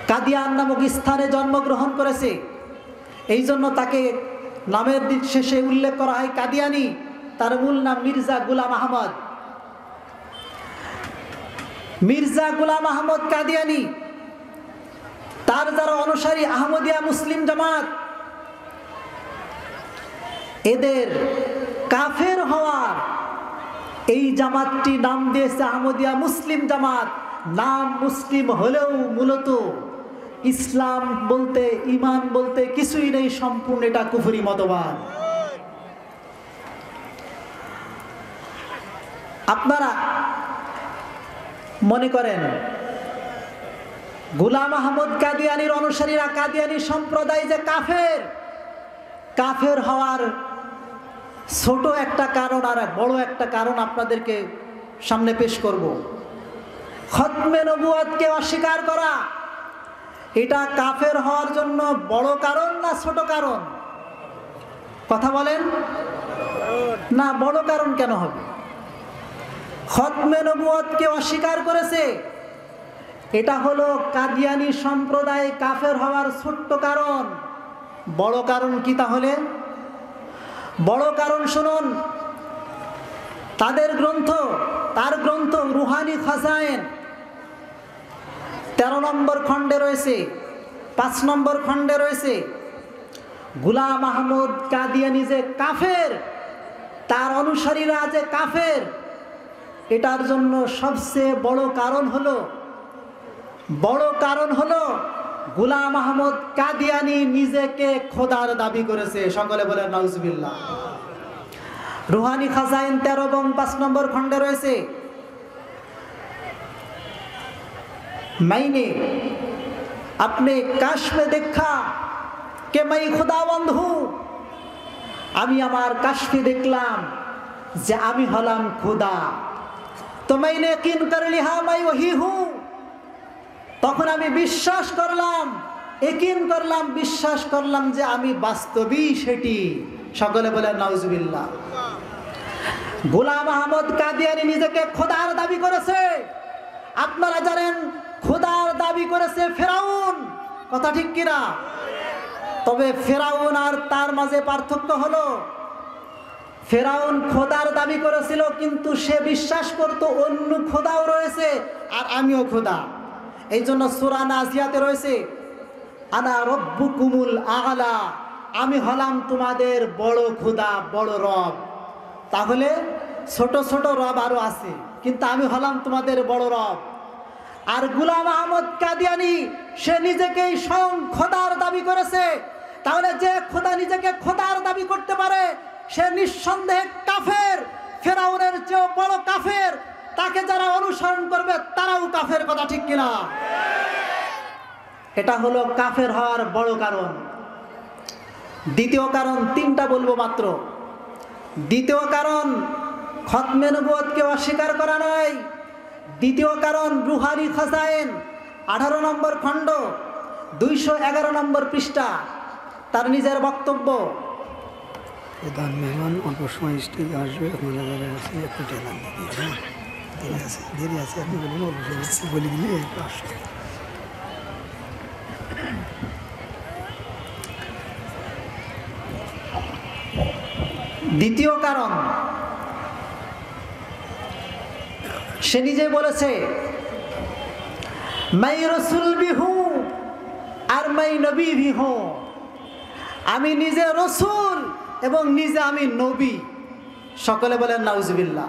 কাদিয়ান নামক স্থানে জন্মগ্রহণ করেছে। এই জন্য তাকে নামের দিক শেষে উল্লেখ করা হয় কাদিয়ানি, তার মূল নাম মির্জা গোলাম আহমদ। মির্জা গোলাম আহমদ কাদিয়ানি, তার যারা অনুসারী আহমদিয়া মুসলিম জামাত, এদের কাফের হওয়ার এই জামাতটি নাম দিয়েছে আহমদিয়া মুসলিম জামাত। নাম মুসলিম হলেও মূলত ইসলাম বলতে, ঈমান বলতে কিছুই নেই, সম্পূর্ণ এটা কুফরি মতবাদ। আপনারা মনে করেন গোলাম আহমদ কাদিয়ানির অনুসারীরা, কাদিয়ানি সম্প্রদায় যে কাফের, কাফের হওয়ার ছোট একটা কারণ আর বড় একটা কারণ আপনাদেরকে সামনে পেশ করব। খতমে নবুয়তকে অস্বীকার করা, এটা কাফের হওয়ার জন্য বড় কারণ না ছোট কারণ? কথা বলেন না, বড় কারণ কেন হবে? খতমে নবুয়তকে অস্বীকার করেছে, এটা হলো কাদিয়ানি সম্প্রদায় কাফের হওয়ার ছোট্ট কারণ। বড় কারণ কি তাহলে? বড় কারণ শুনুন, তাদের গ্রন্থ, তার গ্রন্থ রুহানি খাজায়েন 13 নম্বর খণ্ডে রয়েছে, 5 নম্বর খণ্ডে রয়েছে, গোলাম আহমদ কাদিয়ানি যে কাফের, তার অনুসারীরা যে কাফের, এটার জন্য সবচেয়ে বড় কারণ হলো গোলাম আহমদ কাদিয়ানি নিজেকে খোদার দাবি করেছে। সকলে বলেন নাউজুবিল্লাহ। রুহানি খাজাইন 13 এবং 5 নম্বর খণ্ডে রয়েছে। मैंने अपने काश में देखा कि मैं खुदावंद हूँ, আমি আমার কাশফে দেখলাম যে আমি হলাম খোদা। তো मैंने यकीन कर लिया मैं वही हूँ, তখন আমি বিশ্বাস করলাম, यकीन করলাম, বিশ্বাস করলাম যে আমি বাস্তবই সেটি। সকলে বলেন নাউজুবিল্লাহ। গোলাম আহমদ কাদিয়ানি নিজেকে খোদার দাবি করেছে। আপনারা জানেন খোদার দাবি দাবি করেছে ফেরাউন, কথা ঠিক কিনা? তবে ফেরাউন আর তার মাঝে পার্থক্য হলো, ফেরাউন খোদার দাবি করেছিল, কিন্তু সে বিশ্বাস করত অন্য খোদাও রয়েছে আর আমিও খোদা। এই জন্য সূরা নাজিয়াতে রয়েছে আনা রব্বুকুমুল আ'লা, আমি হলাম তোমাদের বড় খোদা, বড় রব। তাহলে ছোট ছোট রব আরো আছে, কিন্তু আমি হলাম তোমাদের বড় রব। আর গোলাম আহমদ কাদিয়ানী সে নিজেকেই স্বয়ং খোদার দাবি করেছে। তাহলে যে খোদা নিজেকে খোদার দাবি করতে পারে সে নিঃসন্দেহে কাফের, ফেরাউনের চেয়েও বড় কাফের। তাকে যারা অনুসরণ করবে তারাও কাফের, কথা ঠিক কিনা? এটা হলো কাফের হওয়ার বড় কারণ। দ্বিতীয় কারণ তিনটা বলবো মাত্র। দ্বিতীয় কারণ খতমে নবুয়তকে অস্বীকার করা নয়। দ্বিতীয় কারণ রুহানি খাজায়েন 18 নম্বর খণ্ড 211 নম্বর পৃষ্ঠা, তার নিজের বক্তব্য। প্রধান মেহমান অল্প সময় স্টেজে আসবে, আপনারা যারা আছে একটু টেলান দেরি আছে আপনি বলুন, অল্প সময় বলে দিলে একটু আসবে। দ্বিতীয় কারণ সে নিজে বলেছে মাই রসুল ভি হু আর মাই নবী ভি হু, আমি নিজে রসুল এবং নিজে আমি নবী। সকলে বলেন নাউজুবিল্লাহ।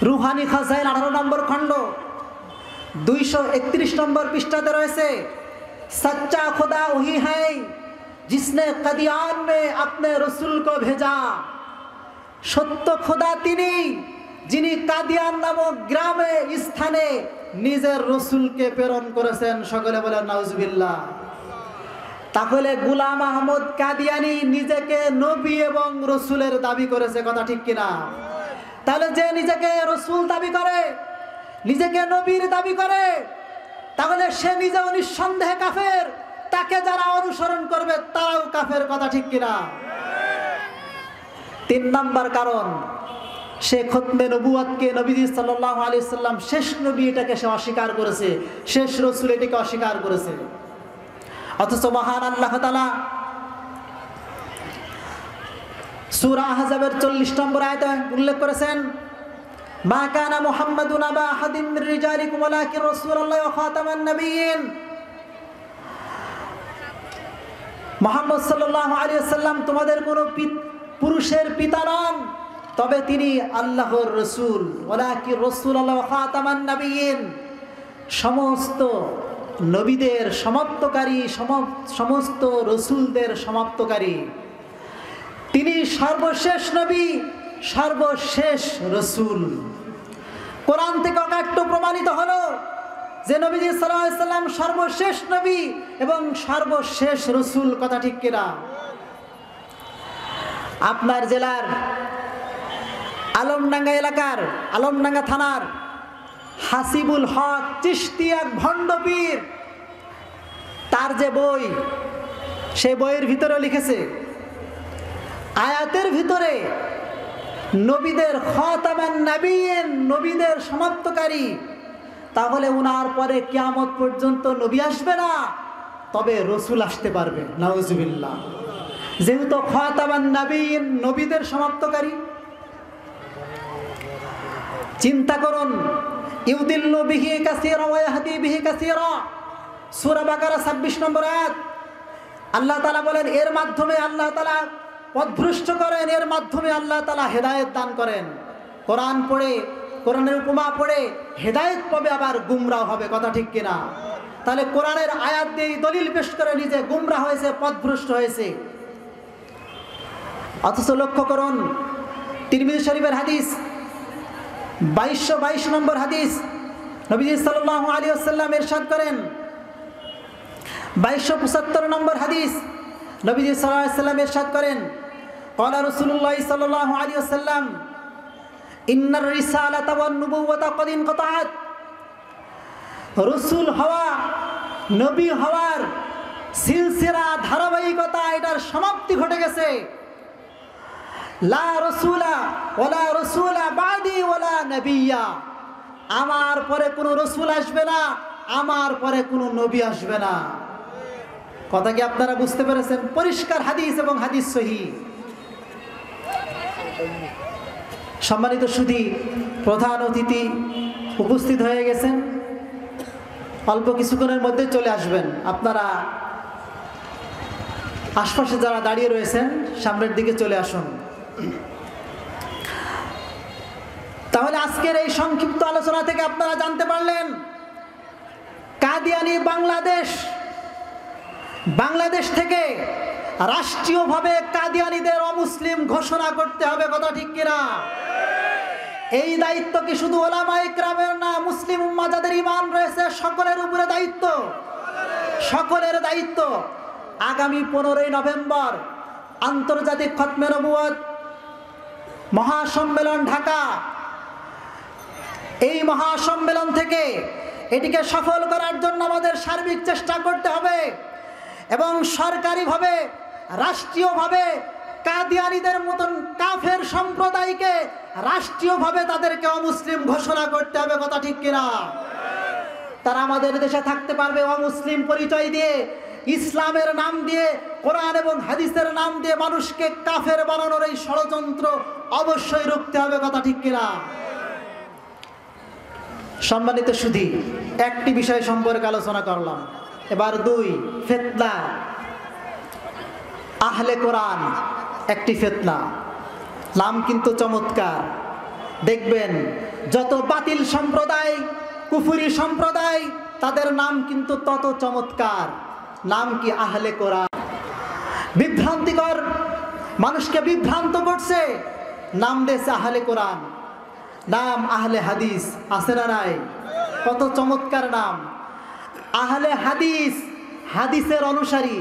রুহানি খাজাইন 18 নম্বর খণ্ড 231 নম্বর পৃষ্ঠাতে রয়েছে সচ্চা खुदा वही है जिसने कदियान में अपने रसूल को भेजा। সত্য খোদা তিনি যিনি কাদিয়ান নামক গ্রামে স্থানে নিজের রসুলকে প্রেরণ করেছেন। সকলে বলেন নাউজুবিল্লাহ। তাহলে গোলাম আহমদ কাদিয়ানী নিজেকে নবী এবং রসুলের দাবি করেছে, কথা ঠিক কিনা? তাহলে যে নিজেকে রসুল দাবি করে, নিজেকে নবীর দাবি করে, তাহলে সে নিজেও নিঃসন্দেহে কাফের। তাকে যারা অনুসরণ করবে তারাও কাফের, কথা ঠিক কিনা? 3 নম্বর কারণ সে খতমে নবুয়তকে, নবীজি সাল্লাল্লাহু আলাইহি সাল্লাম শেষ নবী, এটাকে সে অস্বীকার করেছে, শেষ রসুল এটাকে অস্বীকার করেছে। অথচ মহান আল্লাহ তাআলা সূরা আহজাবের 40 নম্বর আয়াতে উল্লেখ করেছেন মা কানা মুহাম্মাদুন আবা আহাদিন মির রিজালিকুম ওয়ালাকিন রাসূলুল্লাহ ওয়া খাতামান নাবিয়্যিন। মুহাম্মদ সাল্লাল্লাহু আলাইহি ওয়াসাল্লাম তোমাদের কোনো পুরুষের পিতা নন, তবে তিনি আল্লাহর রসুল। ওয়ালাকিন রাসূলুল্লাহ ওয়া খাতামান নাবিয়্যিন, সমস্ত নবীদের সমাপ্তকারী, সমস্ত রসুলদের সমাপ্তকারী। তিনি সর্বশেষ নবী, সর্বশেষ রসুল। কোরআন থেকে অকাট্য প্রমাণিত হলো যে নবীজি সাল্লাল্লাহু আলাইহি সাল্লাম সর্বশেষ নবী এবং সর্বশেষ রসুল, কথা ঠিক কিনা? আপনার জেলার আলমডাঙ্গা এলাকার, আলমডাঙ্গা থানার হাসিবুল হক চিশতি এক ভণ্ড পীর, তার যে বই, সেই বইয়ের ভিতরে লিখেছে আয়াতের ভিতরে নবীদের খাতামান নাবিয়্যিন, নবীদের সমাপ্তকারী। তাহলে উনার পরে কিয়ামত পর্যন্ত নবী আসবে না, তবে রসুল আসতে পারবে। নাউজুবিল্লাহ। যেহেতু খাতামান নাবিয়্যিন নবীদের সমাপ্তকারী, চিন্তা করুন। ইউদিল্লু বিহি কাসীরা ওয়া ইয়াহদি বিহি কাসীরা, সূরা বাকারা 26 নম্বর আয়াত। আল্লাহ তাআলা বলেন এর মাধ্যমে আল্লাহ তাআলা পথভ্রষ্ট করেন, এর মাধ্যমে আল্লাহ তাআলা হেদায়েত দান করেন। কোরআন পড়ে, কোরআনের উপমা পড়ে হেদায়েত পাবে, আবার গুমরাহ হবে, কথা ঠিক কিনা? তাহলে কোরআনের আয়াত দিয়ে দলিল পেশ করে নিজে গুমরাহ হয়েছে, পথভ্রষ্ট হয়েছে। অথচ লক্ষ্য করুন তিরমিজি শরীফের হাদিস 2222 নম্বর হাদিস, নবীজি সাল্লাল্লাহু আলাইহি ওয়াসাল্লাম ইরশাদ করেন, 2275 নম্বর হাদিস, নবীজি সাল্লাল্লাহু আলাইহি ওয়াসাল্লাম ইরশাদ করেন ক্বালা রাসূলুল্লাহ সাল্লাল্লাহু আলাইহি ওয়াসাল্লাম ইন্নার রিসালাতা ওয়ান নুবুওয়াতা ক্বাদ ইনকাতাআত। রাসূল হওয়া, নবী হওয়ার সিলসিলা, ধারাবাহিকতা, এটার সমাপ্তি ঘটে গেছে। লা রাসূলা ওয়ালা রাসূলা বাদি ওয়ালা নবিয়্যা, আমার পরে কোনো রসুল আসবে না, আমার পরে কোনো নবী আসবে না। কথা কি আপনারা বুঝতে পেরেছেন? পরিষ্কার হাদিস এবং হাদিস সহিহ। সম্মানিত সুধী, প্রধান অতিথি উপস্থিত হয়ে গেছেন, অল্প কিছুক্ষণের মধ্যে চলে আসবেন। আপনারা আশপাশে যারা দাঁড়িয়ে রয়েছেন সামনের দিকে চলে আসুন। তাহলে আজকের এই সংক্ষিপ্ত আলোচনা থেকে আপনারা জানতে পারলেন কাদিয়ানি বাংলাদেশ থেকে রাষ্ট্রীয়ভাবে কাদিয়ানীদের অমুসলিম ঘোষণা করতে হবে। কথা ঠিক কিনা? এই দায়িত্ব কি শুধু ওলামায়ে ইকরামের না, মুসলিম উম্মাহ যাদের ঈমান রয়েছে সকলের উপরে দায়িত্ব, সকলের দায়িত্ব। আগামী 15ই নভেম্বর আন্তর্জাতিক খতমে নবুয়ত মহাসম্মেলন ঢাকা। এই মহাসম্মেলন থেকে এটিকে সফল করার জন্য আমাদের সার্বিক চেষ্টা করতে হবে এবং সরকারিভাবে, রাষ্ট্রীয়ভাবে কাদিয়ানীদের মতন কাফের সম্প্রদায়কে রাষ্ট্রীয়ভাবে তাদেরকে অমুসলিম ঘোষণা করতে হবে। কথা ঠিক কিনা? তারা আমাদের দেশে থাকতে পারবে অমুসলিম পরিচয় দিয়ে, ইসলামের নাম দিয়ে, কোরআন এবং হাদিসের নাম দিয়ে মানুষকে কাফের বানানোর এই ষড়যন্ত্র অবশ্যই রুখতে হবে। কথা ঠিক কিনা? সম্মানিত সুধী, একটি বিষয় সম্পর্কে আলোচনা করলাম, এবার 2 ফিতনা। আহলে কোরআন একটি ফিতনা। নাম কিন্তু চমৎকার। দেখবেন যত বাতিল সম্প্রদায়, কুফরি সম্প্রদায়, তাদের নাম কিন্তু তত চমৎকার। নাম কি? আহলে কোরআন। বিভ্রান্তিকর, মানুষকে বিভ্রান্ত করছে, নাম দিয়েছে আহলে কোরআন। নাম আহলে হাদিস আছে না নাই? কত চমৎকার নাম! আহলে হাদিস, হাদিসের অনুসারী।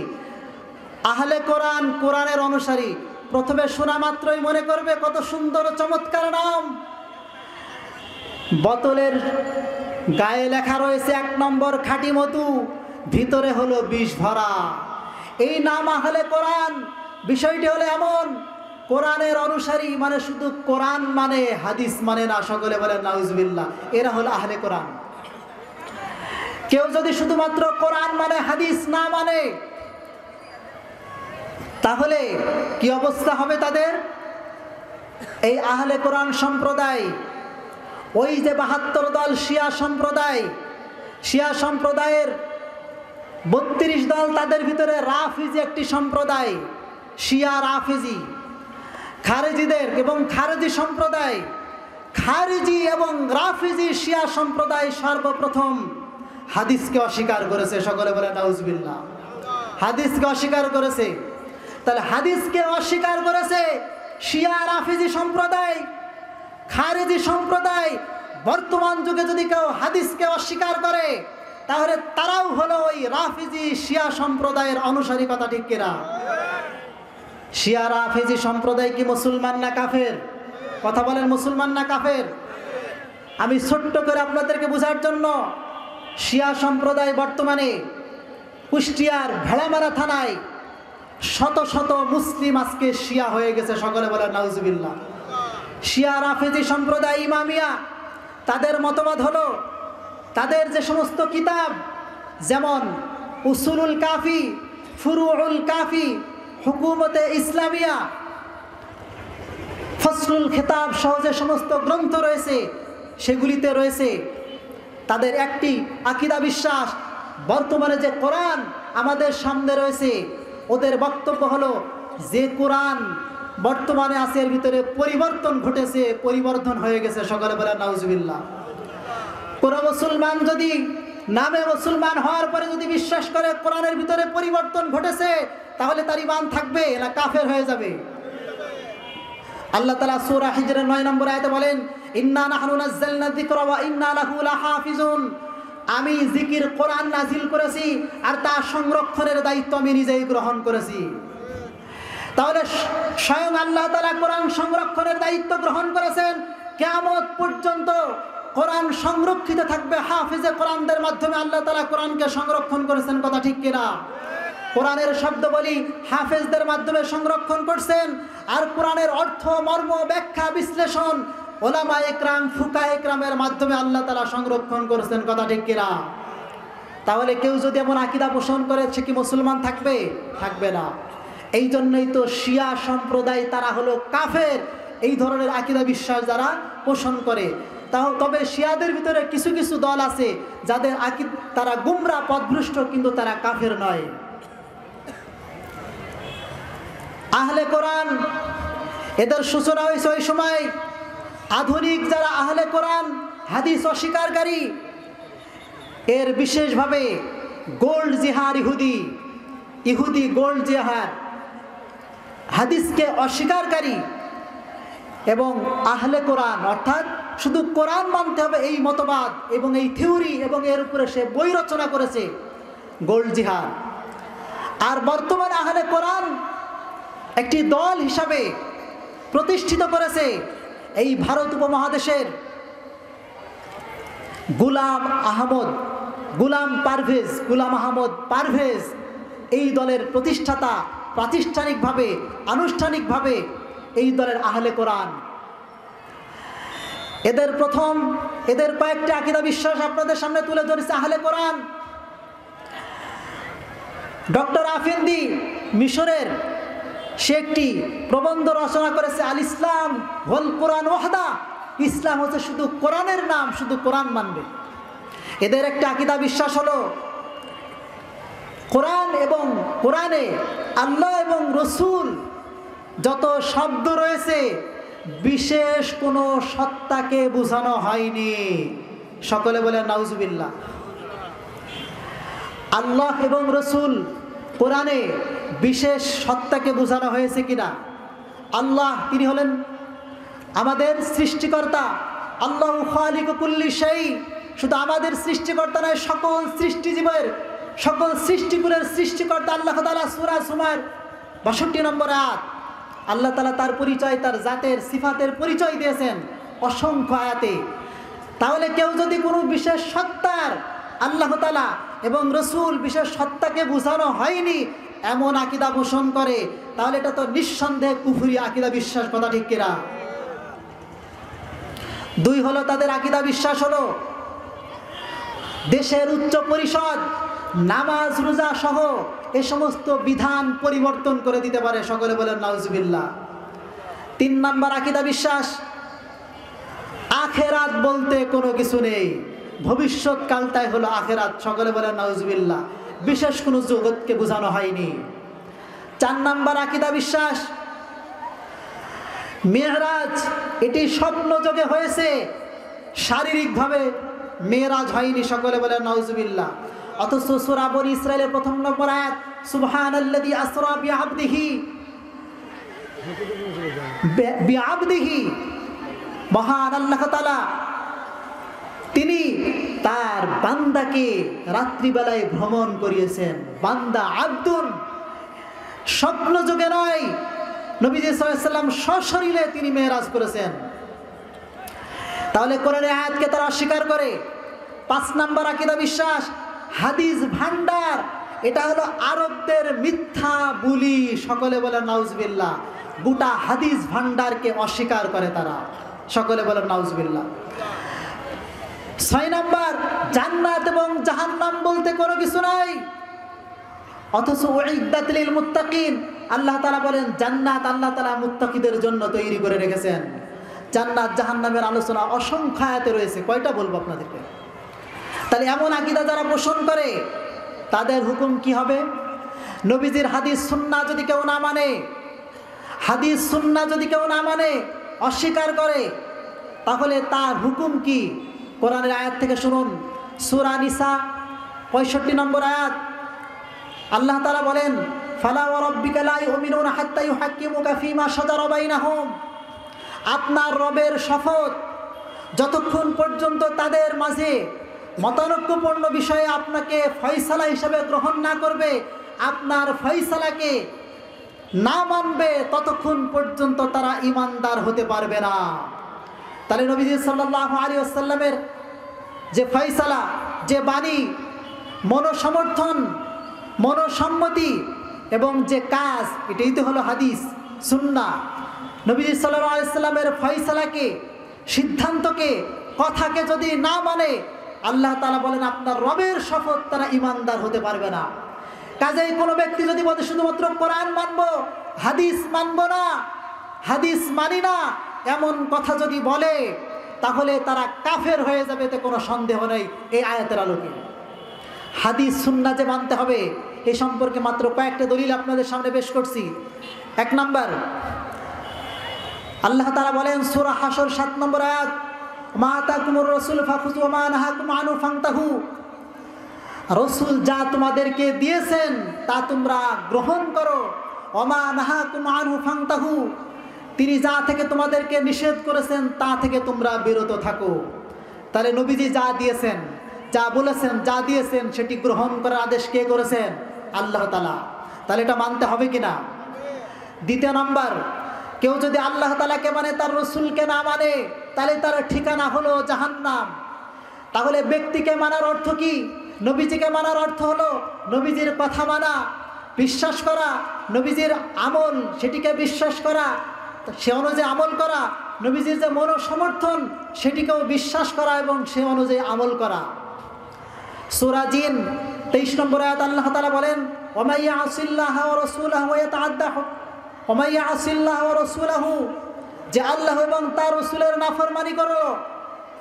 আহলে কোরআন, কোরআনের অনুসারী। প্রথমে শোনা মাত্রই মনে করবে কত সুন্দর চমৎকার নাম। বোতলের গায়ে লেখা রয়েছে 1 নম্বর খাঁটি মধু, ভিতরে হলো বিষ ভরা। এই নাম আহলে কোরআন। বিষয়টি হলো এমন, কোরআনের অনুসারী মানে শুধু কোরআন মানে, হাদিস মানে না। সকলে বলেন নাউজুবিল্লাহ। এরা হলো আহলে কোরআন। কেউ যদি শুধুমাত্র কোরআন মানে, হাদিস না মানে, তাহলে কি অবস্থা হবে তাদের? এই আহলে কোরআন সম্প্রদায়, ওই যে 72 দল শিয়া সম্প্রদায়, শিয়া সম্প্রদায়ের 32 দল, তাদের ভিতরে রাফিজি একটি সম্প্রদায়, শিয়া রাফিজি। খারেজিদের এবং খারেজি সম্প্রদায়, খারেজি এবং রাফিজি শিয়া সম্প্রদায় সর্বপ্রথম হাদিসকে অস্বীকার করেছে। সকলে বলে নাউজুবিল্লাহ। হাদিসকে অস্বীকার করেছে। তাহলে হাদিসকে অস্বীকার করেছে শিয়া রাফিজি সম্প্রদায়, খারেজি সম্প্রদায়। বর্তমান যুগে যদি কেউ হাদিসকে অস্বীকার করে তাহলে তারাও হলো ওই রাফিজি শিয়া সম্প্রদায়ের অনুসারী। কথা ঠিক কিনা? শিয়া রাফিজি সম্প্রদায় কি মুসলমান না কাফের? কথা বলেন, মুসলমান না কাফের? আমি ছোট্ট করে আপনাদেরকে বোঝার জন্য, শিয়া সম্প্রদায় বর্তমানে কুষ্টিয়ার ভেড়ামারা থানায় শত শত মুসলিম আজকে শিয়া হয়ে গেছে। সকলে বলেন নাউজুবিল্লাহ। শিয়া রাফিজি সম্প্রদায় ইমামিয়া, তাদের মতবাদ হলো তাদের যে সমস্ত কিতাব, যেমন উসুলুল কাফি, ফুরুউল কাফি, হুকুমতে ইসলামিয়া, ফসলুল খেতাব সহ যে সমস্ত গ্রন্থ রয়েছে, সেগুলিতে রয়েছে তাদের একটি আকীদা বিশ্বাস, বর্তমানে যে কোরআন আমাদের সামনে রয়েছে, ওদের বক্তব্য হলো যে কোরআন বর্তমানে আছে এর ভিতরে পরিবর্তন ঘটেছে, পরিবর্তন হয়ে গেছে। সকলে বলে নাউজুবিল্লাহ। কোন মুসলমান যদি নামে মুসলমান হওয়ার পরে যদি বিশ্বাস করে কোরআনের ভিতরে পরিবর্তন ঘটেছে, তাহলে তার ঈমান থাকবে না কাফের হয়ে যাবে? আল্লাহ তাআলা সূরা হিজরের 9 নম্বর আয়াতে বলেন, ইন্না নাহনু নাযালনা যিকরা ওয়া ইন্না লাহু লাহাফিজুন। আমি জিকির কোরআন নাজিল করেছি আর তা সংরক্ষণের দায়িত্ব আমি নিজেই গ্রহণ করেছি। তাহলে স্বয়ং আল্লাহ তাআলা কোরআন সংরক্ষণের দায়িত্ব গ্রহণ করেছেন। কিয়ামত পর্যন্ত কোরআন সংরক্ষিত থাকবে হাফিজে কোরআনদের মাধ্যমে। আল্লাহ তাআলা কোরআনকে সংরক্ষণ করেছেন। কথা ঠিক কিনা? কোরআনের শব্দ বলি হাফেজদের মাধ্যমে সংরক্ষণ করছেন, আর কোরআনের অর্থ, মর্ম, ব্যাখ্যা, বিশ্লেষণ ওলামা একরাম ফুকা একরামের মাধ্যমে আল্লাহ তাআলা সংরক্ষণ করেছেন। কথা ঠিক কিনা? তাহলে কেউ যদি এমন আকীদা পোষণ করে সে কি মুসলমান থাকবে? থাকবে না। এই জন্যই তো শিয়া সম্প্রদায় তারা হলো কাফের, এই ধরনের আকীদা বিশ্বাস যারা পোষণ করে। তবে শিয়াদের ভিতরে কিছু কিছু দল আছে যাদের তারা গুমরা পথভ্রষ্ট, কিন্তু তারা কাফের নয়। আহলে কোরআন এদের সূচনা হয়েছে ওই সময়। আধুনিক যারা আহলে কোরআন হাদিস অস্বীকারী, এর বিশেষভাবে গোল্ড জিহার ইহুদি গোল্ড জিহার হাদিসকে অস্বীকারী এবং আহলে কোরআন অর্থাৎ শুধু কোরআন মানতে হবে এই মতবাদ এবং এই থিওরি এবং এর উপরে সে বই রচনা করেছে গোল্ড জিহাদ। আর বর্তমানে আহলে কোরআন একটি দল হিসাবে প্রতিষ্ঠিত করেছে এই ভারত উপমহাদেশের গুলাম আহমদ পারভেজ এই দলের প্রতিষ্ঠাতা, প্রাতিষ্ঠানিকভাবে আনুষ্ঠানিকভাবে এই দলের আহলে কোরআন। এদের কয়েকটি আকীদা বিশ্বাস আপনাদের সামনে তুলে ধরেছে আহলে কোরআন। ডক্টর আফেন্দি মিশরের সে একটি প্রবন্ধ রচনা করেছে, আল ইসলাম ওয়াল কোরআন ওয়াহদা। ইসলাম হচ্ছে শুধু কোরআনের নাম, শুধু কোরআন মানবে। এদের একটা আকীদা বিশ্বাস হলো কোরআন এবং কোরআনে আল্লাহ এবং রসুল যত শব্দ রয়েছে বিশেষ কোনো সত্তাকে বোঝানো হয়নি। সকলে বলেন নাউজুবিল্লাহ। আল্লাহ এবং রসুল কোরআনে বিশেষ সত্তাকে বোঝানো হয়েছে কিনা? আল্লাহ তিনি হলেন আমাদের সৃষ্টিকর্তা, আল্লাহু খালিকু কুল্লি শাই। শুধু আমাদের সৃষ্টিকর্তা নয়, সকল সৃষ্টিজীবের, সকল সৃষ্টিকুলের সৃষ্টিকর্তা আল্লাহ তাআলা। সূরা জুমার ৬২ নম্বর আয়াত আল্লাহ তাআলা তার পরিচয়, তার জাতের সিফাতের পরিচয় দিয়েছেন অসংখ্য আয়াতে। তাহলে কেউ যদি কোনো বিশেষ সত্তার, আল্লাহ তাআলা এবং রসুল বিশেষ সত্তাকে বোঝানো হয়নি এমন আকীদা পোষণ করে, তাহলে এটা তো নিঃসন্দেহে কুফরি আকীদা বিশ্বাস। কথা ঠিক কিনা? দুই হলো তাদের আকীদা বিশ্বাস হলো দেশের উচ্চ পরিষদ নামাজ রোজা সহ এ সমস্ত বিধান পরিবর্তন করে দিতে পারে। সকলে বলেন নাউজুবিল্লাহ। ৩ নাম্বার আকীদা বিশ্বাস, আখেরাত বলতে কোনো কিছু নেই, ভবিষ্যৎকালটাই হলো আখেরাত। সকলে বলেন নাউজুবিল্লাহ। বিশেষ কোনো জগৎকে বোঝানো হয়নি। ৪ নাম্বার আকীদা বিশ্বাস, মেরাজ এটি স্বপ্ন যোগে হয়েছে, শারীরিকভাবে মেরাজ হয়নি। সকলে বলেন নাউজুবিল্লাহ। অথচ সূরা বনী ইসরাঈলের ১ম নম্বর আয়াত, সুবহানাল্লাযী আসরা বিআবদিহি, মহান আল্লাহ তাআলা তিনি তার বান্দাকে রাত্রিবেলায় ভ্রমণ করিয়েছেন। বান্দা আব্দুন, স্বপ্ন যোগে নয়, নবীজি সাল্লাল্লাহু আলাইহি ওয়াসাল্লাম সশরীরে তিনি মেরাজ করেছেন। তাহলে কোরআনের আয়াতকে তারা অস্বীকার করে। ৫ নাম্বার আকীদা বিশ্বাস, হাদিস ভান্ডার এটা হলো আরবদের মিথ্যা বুলি। সকলে বলেন নাউজুবিল্লাহ। গোটা হাদিস ভান্ডারকে অস্বীকার করে তারা। সকলে বলেন নাউজুবিল্লাহ। ৬ নাম্বার, জান্নাত এবং জাহান্নাম বলতে কোনো কিছু নাই, অথচ উইদ্দাত লিল মুত্তাকিন, আল্লাহ তাআলা বলেন জান্নাত আল্লাহ তাআলা মুত্তাকিদের জন্য তৈরি করে রেখেছেন। জান্নাত জাহান্নামের আলোচনা অসংখ্য আয়াতে রয়েছে, কয়টা বলবো আপনাদেরকে। তাহলে এমন আকীদা যারা পোষণ করে তাদের হুকুম কি হবে? নবীজির হাদিস সুন্নাহ যদি কেউ না মানে, হাদিস সুন্নাহ যদি কেউ না মানে, অস্বীকার করে, তাহলে তার হুকুম কি? কোরআনের আয়াত থেকে শুনুন, সূরা নিসা ৬৫ নম্বর আয়াত আল্লাহ তাআলা বলেন, ফালা ওয়া রাব্বিকা লা ইউমিনুনা হাত্তা ইউহাক্কিমুকা ফীমা শাজারা বাইনাহুম। আপনার রবের শপথ, যতক্ষণ পর্যন্ত তাদের মাঝে মতানৈক্যপূর্ণ বিষয়ে আপনাকে ফয়সালা হিসেবে গ্রহণ না করবে, আপনার ফয়সালাকে না মানবে, ততক্ষণ পর্যন্ত তারা ঈমানদার হতে পারবে না। তাহলে নবীজি সাল্লাল্লাহু আলাইহি ওয়াসাল্লামের যে ফয়সালা, যে বাণী, মনোসমর্থন, মনোসম্মতি এবং যে কাজ, এটাই তো হলো হাদিস সুন্নাহ। নবীজি সাল্লাল্লাহু আলাইহি ওয়াসাল্লামের ফয়সালাকে সিদ্ধান্তকে, কথাকে যদি না মানে, আল্লাহ তাআলা বলেন আপনার রবের শপথ তারা ঈমানদার হতে পারবে না। কাজেই কোনো ব্যক্তি যদি বলে শুধুমাত্র কোরআন মানবো, হাদিস মানবো না, হাদিস মানি না, এমন কথা যদি বলে, তাহলে তারা কাফের হয়ে যাবে, এতে কোনো সন্দেহ নেই। এই আয়াতের আলোকে হাদিস সুন্নাহ যে মানতে হবে, এ সম্পর্কে মাত্র কয়েকটা দলিল আপনাদের সামনে পেশ করছি। 1 নাম্বার, আল্লাহ তাআলা বলেন সূরা হাশর 7 নম্বর আয়াত, মা আতাকুমুর রাসূল ফাখুযু ওয়া মা নাহাকুম আনহু ফান্তাহু। রাসূল যা তোমাদেরকে দিয়েছেন তা তোমরা গ্রহণ করো, ওয়া মা নাহাকুম আনহু ফান্তাহু, তিনি যা থেকে তোমাদেরকে নিষেধ করেছেন তা থেকে তোমরা বিরত থাকো। তাহলে নবীজি যা দিয়েছেন, যা বলেছেন, যা দিয়েছেন সেটি গ্রহণ করার আদেশ কে করেছেন? আল্লাহ তাআলা। তাহলে এটা মানতে হবে কিনা? 2 নাম্বার, কেউ যদি আল্লাহ তাআলাকে মানে তার রসুলকে না মানে, তাহলে তার ঠিকানা হলো জাহান্নাম। তাহলে ব্যক্তিকে মানার অর্থ কি? নবীজিকে মানার অর্থ হলো নবীজির কথা মানা, বিশ্বাস করা, নবীজির আমল সেটিকে বিশ্বাস করা, সে অনুযায়ী আমল করা, নবীজির যে মনোসমর্থন সেটিকেও বিশ্বাস করা এবং সে অনুযায়ী আমল করা। সূরা জিন 23 নম্বর আয়াত আল্লাহ তাআলা বলেন, ওয়া মান ইয়াসিল্লাহা ওয়া রাসূলাহু ওয়া ইয়াতাআদ্দা ওয়া মান ইয়াসিল্লাহা ওয়া রাসূলাহু, যে আল্লাহ এবং তার রাসূলের নাফরমানি করো,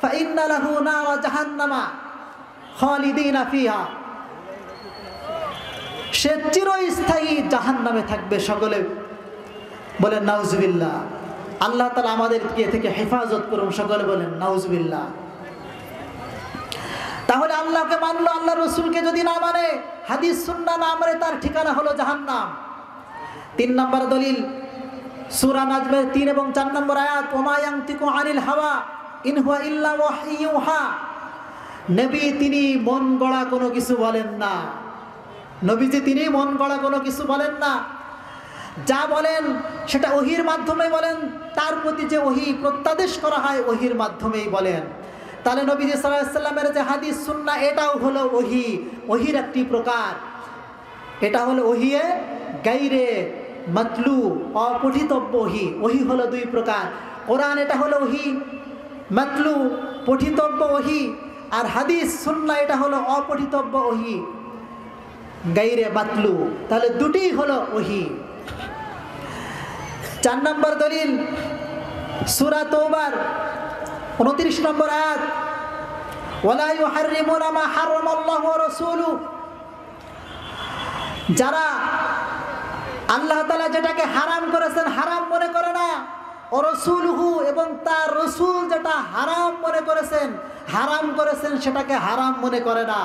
ফাইন্না লাহু নারা জাহান্নামা খালিদিনা ফিহা, সে চিরস্থায়ী জাহান্নামে থাকবে। সকলে বলেন নাউজুবিল্লাহ। আল্লাহ তাআলা আমাদেরকে থেকে হেফাজত করুন, সকলে বলেন নাউজুবিল্লাহ। তাহলে আল্লাহকে মানলো, আল্লাহ রসুলকে যদি না মানে, হাদিস সুন্নাহ না মানে, তার ঠিকানা হলো জাহান্নাম। 3 নম্বর দলিল সূরা নাজমের 3 এবং 4 নম্বর আয়াত, ওয়া মা ইয়ানতিকু আনিল হাওয়া ইন হুয়া ইল্লা ওয়াহয়ুহা, নবী তিনি মন গড়া কোনো কিছু বলেন না। নবীজি তিনি মন গড়া কোনো কিছু বলেন না, যা বলেন সেটা ওহীর মাধ্যমে বলেন, তার প্রতি যে ওহী প্রত্যাদেশ করা হয় ওহীর মাধ্যমেই বলেন। তাহলে নবীজি সাল্লাল্লাহু আলাইহি সাল্লামের যে হাদিস সুন্নাহ, এটাও হলো ওহী, ওহীর একটি প্রকার। এটা হলো ওহিয়ে গাইরে মাতলু, অপঠিতব্য ওহী। ওহী হলো 2 প্রকার, কোরআন এটা হলো ওহী মাতলু, পঠিতব্য ওহী, আর হাদিস সুন্নাহ এটা হলো অপঠিতব্য ওহী গাইরে মাতলু। তাহলে দুটিই হলো ওহী। 4 নম্বর দলিল সূরা তাওবার 29 নম্বর আয়াত, ওয়ালা ইউহাররিমুনা মা হারামাল্লাহু ওয়া রাসূলুহু, যারা আল্লাহ তাআলা যেটাকে হারাম করেছেন হারাম মনে করে না, ও রাসূলুহু, এবং তার রাসূল যেটা হারাম মনে করেছেন, হারাম করেছেন সেটাকে হারাম মনে করে না,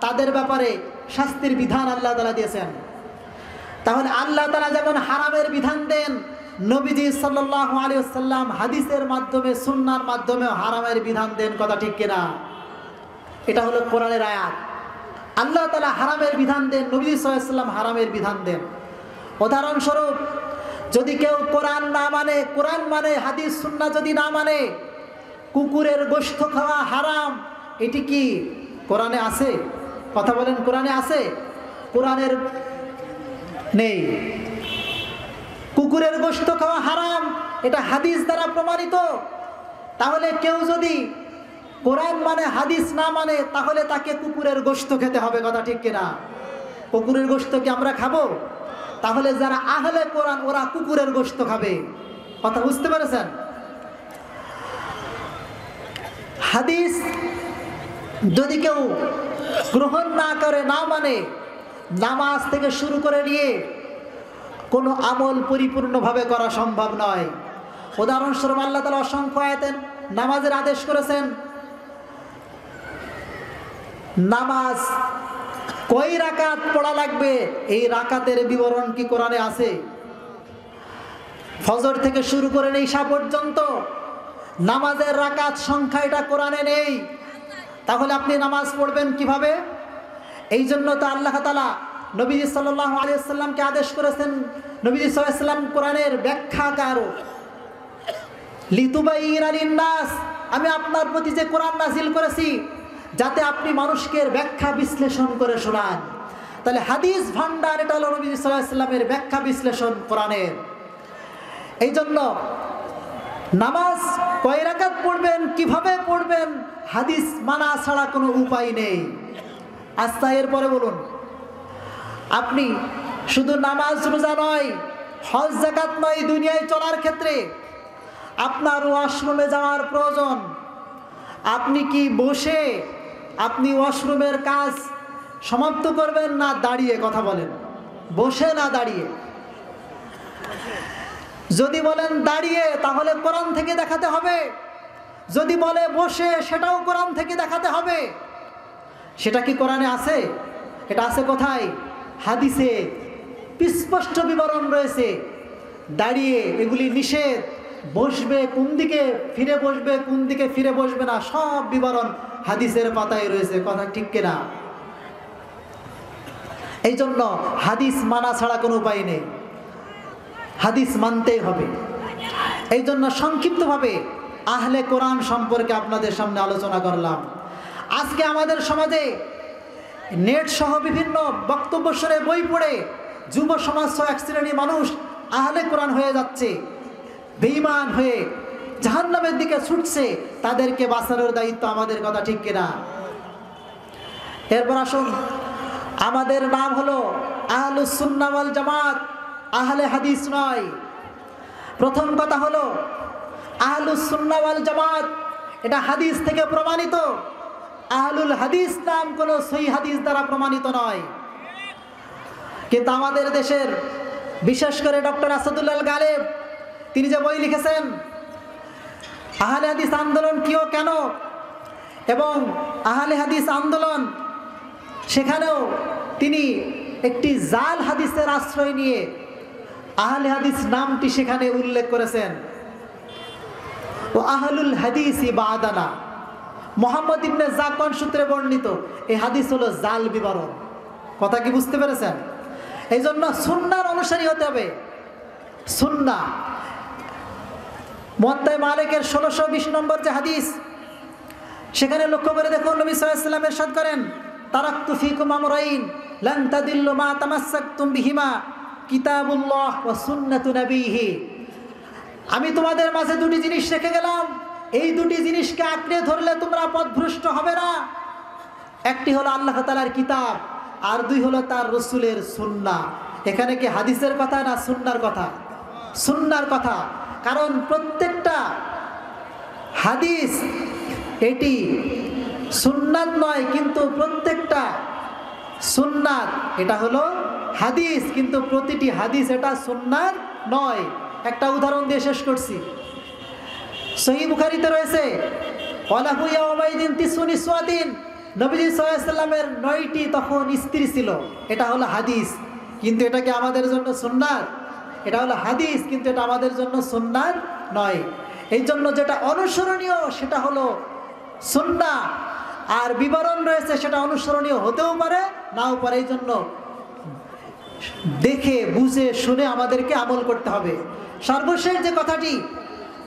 তাদের ব্যাপারে শাস্তির বিধান আল্লাহ তাআলা দিয়েছেন। তাহলে আল্লাহ তাআলা যেমন হারামের বিধান দেন, নবীজি সাল্লাল্লাহু আলাইহি ওয়াসাল্লাম হাদিসের মাধ্যমে, সুন্নাহর মাধ্যমে হারামের বিধান দেন। কথা ঠিক কিনা? এটা হলো কোরআনের আয়াত। আল্লাহ তাআলা হারামের বিধান দেন, নবী সাল্লাল্লাহু আলাইহি ওয়াসাল্লাম হারামের বিধান দেন। উদাহরণস্বরূপ, যদি কেউ কোরআন না মানে, কোরআন মানে হাদিস সুন্নাহ যদি না মানে, কুকুরের গোশত খাওয়া হারাম, এটি কি কোরআনে আছে? কথা বলেন, কোরআনে আছে? কোরআনের নেই। কুকুরের গোশত খাওয়া হারাম, এটা হাদিস দ্বারা প্রমাণিত। তাহলে কেউ যদি কোরআন মানে হাদিস না মানে, তাহলে তাকে কুকুরের গোশত খেতে হবে। কথা ঠিক কিনা? কুকুরের গোশত কি আমরা খাবো? তাহলে যারা আহলে কোরআন ওরা কুকুরের গোশত খাবে। কথা বুঝতে পেরেছেন? হাদিস যদি কেউ গ্রহণ না করে, না মানে, নামাজ থেকে শুরু করে নিয়ে কোনো আমল পরিপূর্ণভাবে করা সম্ভব নয়। উদাহরণস্বরূপ আল্লাহ তাআলা অসংখ্য আয়াতে নামাজের আদেশ করেছেন। নামাজ কয় রাকাত পড়া লাগবে, এই রাকাতের বিবরণ কি কোরআনে আছে? ফজর থেকে শুরু করে ঈশা পর্যন্ত নামাজের রাকাত সংখ্যা এটা কোরআনে নেই। তাহলে আপনি নামাজ পড়বেন কিভাবে? এই জন্য তো আল্লাহ তাআলা নবী সাল্লাল্লাহু আলাইহি ওয়াসাল্লামকে আদেশ করেছেন, নবী সাল্লাল্লাহু আলাইহি ওয়াসাল্লাম কোরআনের ব্যাখ্যাকার, লিতুবাইয়িনা লিন-নাস, আমি আপনার প্রতি যে কোরআন নাজিল করেছি যাতে আপনি মানুষকে ব্যাখ্যা বিশ্লেষণ করে শোনান। তাহলে হাদিস ভান্ডার এটা হলো নবী সাল্লাল্লাহু আলাইহি ওয়াসাল্লামের ব্যাখ্যা বিশ্লেষণ কোরআনের। এই জন্য নামাজ কয় রাকাত পড়বেন, কিভাবে পড়বেন, হাদিস মানা ছাড়া কোনো উপায় নেই। আচ্ছা, এরপরে বলুন, আপনি শুধু নামাজ রোজা নয়, হজ যাকাত নয়, দুনিয়ায় চলার ক্ষেত্রে আপনার ওয়াশরুমে যাওয়ার প্রয়োজন। আপনি কি বসে আপনি ওয়াশরুমের কাজ সমাপ্ত করবেন, না দাঁড়িয়ে? কথা বলেন, বসে না দাঁড়িয়ে? যদি বলেন দাঁড়িয়ে, তাহলে কোরআন থেকে দেখাতে হবে। যদি বলে বসে, সেটাও কোরআন থেকে দেখাতে হবে। সেটা কি কোরআনে আছে? এটা আছে কোথায়? হাদিসে স্পষ্ট বিবরণ রয়েছে। দাঁড়িয়ে এগুলি নিষেধ, বসবে কোন দিকে ফিরে বসবে, কোন দিকে ফিরে বসবে না, সব বিবরণ হাদিসের পাতায় রয়েছে। কথা ঠিক কিনা? এই জন্য হাদিস মানা ছাড়া কোনো উপায় নেই, হাদিস মানতেই হবে। এই জন্য সংক্ষিপ্তভাবে আহলে কোরআন সম্পর্কে আপনাদের সামনে আলোচনা করলাম। আজকে আমাদের সমাজে নেট সহ বিভিন্ন বক্তব্য শুনে, বই পড়ে যুব সমাজ সহ এক শ্রেণীর মানুষ আহলে কোরআন হয়ে যাচ্ছে, বেঈমান হয়ে জাহান্নামের দিকে ছুটছে। তাদেরকে বাঁচানোর দায়িত্ব আমাদের। কথা ঠিক কিনা? এরপর আসুন, আমাদের নাম হলো আহলুস সুন্নাহ ওয়াল জামাত, আহলে হাদিস নয়। প্রথম কথা হলো আহলুস সুন্নাহ ওয়াল জামাত, এটা হাদিস থেকে প্রমাণিত। আহলুল হাদিস নাম কোনো সহিহ হাদিস দ্বারা প্রমাণিত নয়। কিন্তু আমাদের দেশের বিশেষ করে ডক্টর আসাদুল্লাহ গালেব, তিনি যে বই লিখেছেন আহলে হাদিস আন্দোলন কি ও কেন, এবং আহলে হাদিস আন্দোলন, সেখানেও তিনি একটি জাল হাদিসের আশ্রয় নিয়ে আহলে হাদিস নামটি সেখানে উল্লেখ করেছেন। ও আহলুল হাদিস বাদানা, মুহাম্মদ ইবনে জাকওয়ান সূত্রে বর্ণিত এই হাদিস হলো জাল বিবরণ। কথা কি বুঝতে পেরেছেন? এই জন্য সুন্নাহর অনুসারী হতে হবে। সুন্নাহ, মুওয়াত্তা মালিকের 1620 নম্বর যে হাদিস, সেখানে লক্ষ্য করে দেখুন, নবী সাল্লাল্লাহু আলাইহি ওয়াসাল্লাম ইরশাদ করেন, তারাকতু ফীকুম আমরাইন লান তাদিল্লু মা তামাসসাকতুম বিহিমা কিতাবুল্লাহ ওয়া সুন্নাতু নবীহি। আমি তোমাদের মাঝে দুটি জিনিস রেখে গেলাম, এই দুটি জিনিসকে আঁকড়ে ধরলে তোমরা পথভ্রষ্ট হবে না। একটি হলো আল্লাহ তাআলার কিতাব, আর দুই হলো তার রাসূলের সুন্নাহ। এখানে কি হাদিসের কথা না সুন্নাহর কথা? সুন্নাহর কথা। কারণ প্রত্যেকটা হাদিস এটি সুন্নাত নয়, কিন্তু প্রত্যেকটা সুন্নাত এটা হলো হাদিস, কিন্তু প্রতিটি হাদিস এটা সুন্নাত নয়। একটা উদাহরণ দিয়ে শেষ করছি। সহিহ বুখারীতে রয়েছে, ওয়ালাহু ইয়াওমাইদিন তিসউন নিসওয়াতিন, নবীজি সাল্লাল্লাহু আলাইহি ওয়াসাল্লামের 9টি তখন স্ত্রী ছিল। এটা হলো হাদিস, কিন্তু এটা কি আমাদের জন্য সুন্নাত? এটা হলো হাদিস, কিন্তু এটা আমাদের জন্য সুন্নাত নয়। এই জন্য যেটা অনুসরণীয় সেটা হলো সুন্নাহ, আর বিবরণ রয়েছে সেটা অনুসরণীয় হতেও পারে, নাও পারে। এই জন্য দেখে বুঝে শুনে আমাদেরকে আমল করতে হবে। সর্বশেষ যে কথাটি,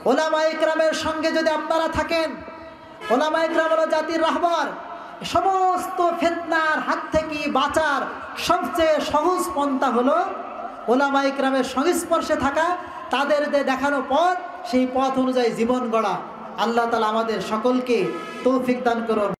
ওলামায়ে কেরামের সঙ্গে যদি আপনারা থাকেন, ওলামায়ে কেরাম হলো জাতির রাহবার। সমস্ত ফিতনার হাত থেকে বাঁচার সবচেয়ে সহজ পন্থা হলো ওলামায়ে কেরামের সংস্পর্শে থাকা, তাদের যে দেখানো পথ, সেই পথ অনুযায়ী জীবন গড়া। আল্লাহ তাআলা আমাদের সকলকে তৌফিক দান করুন।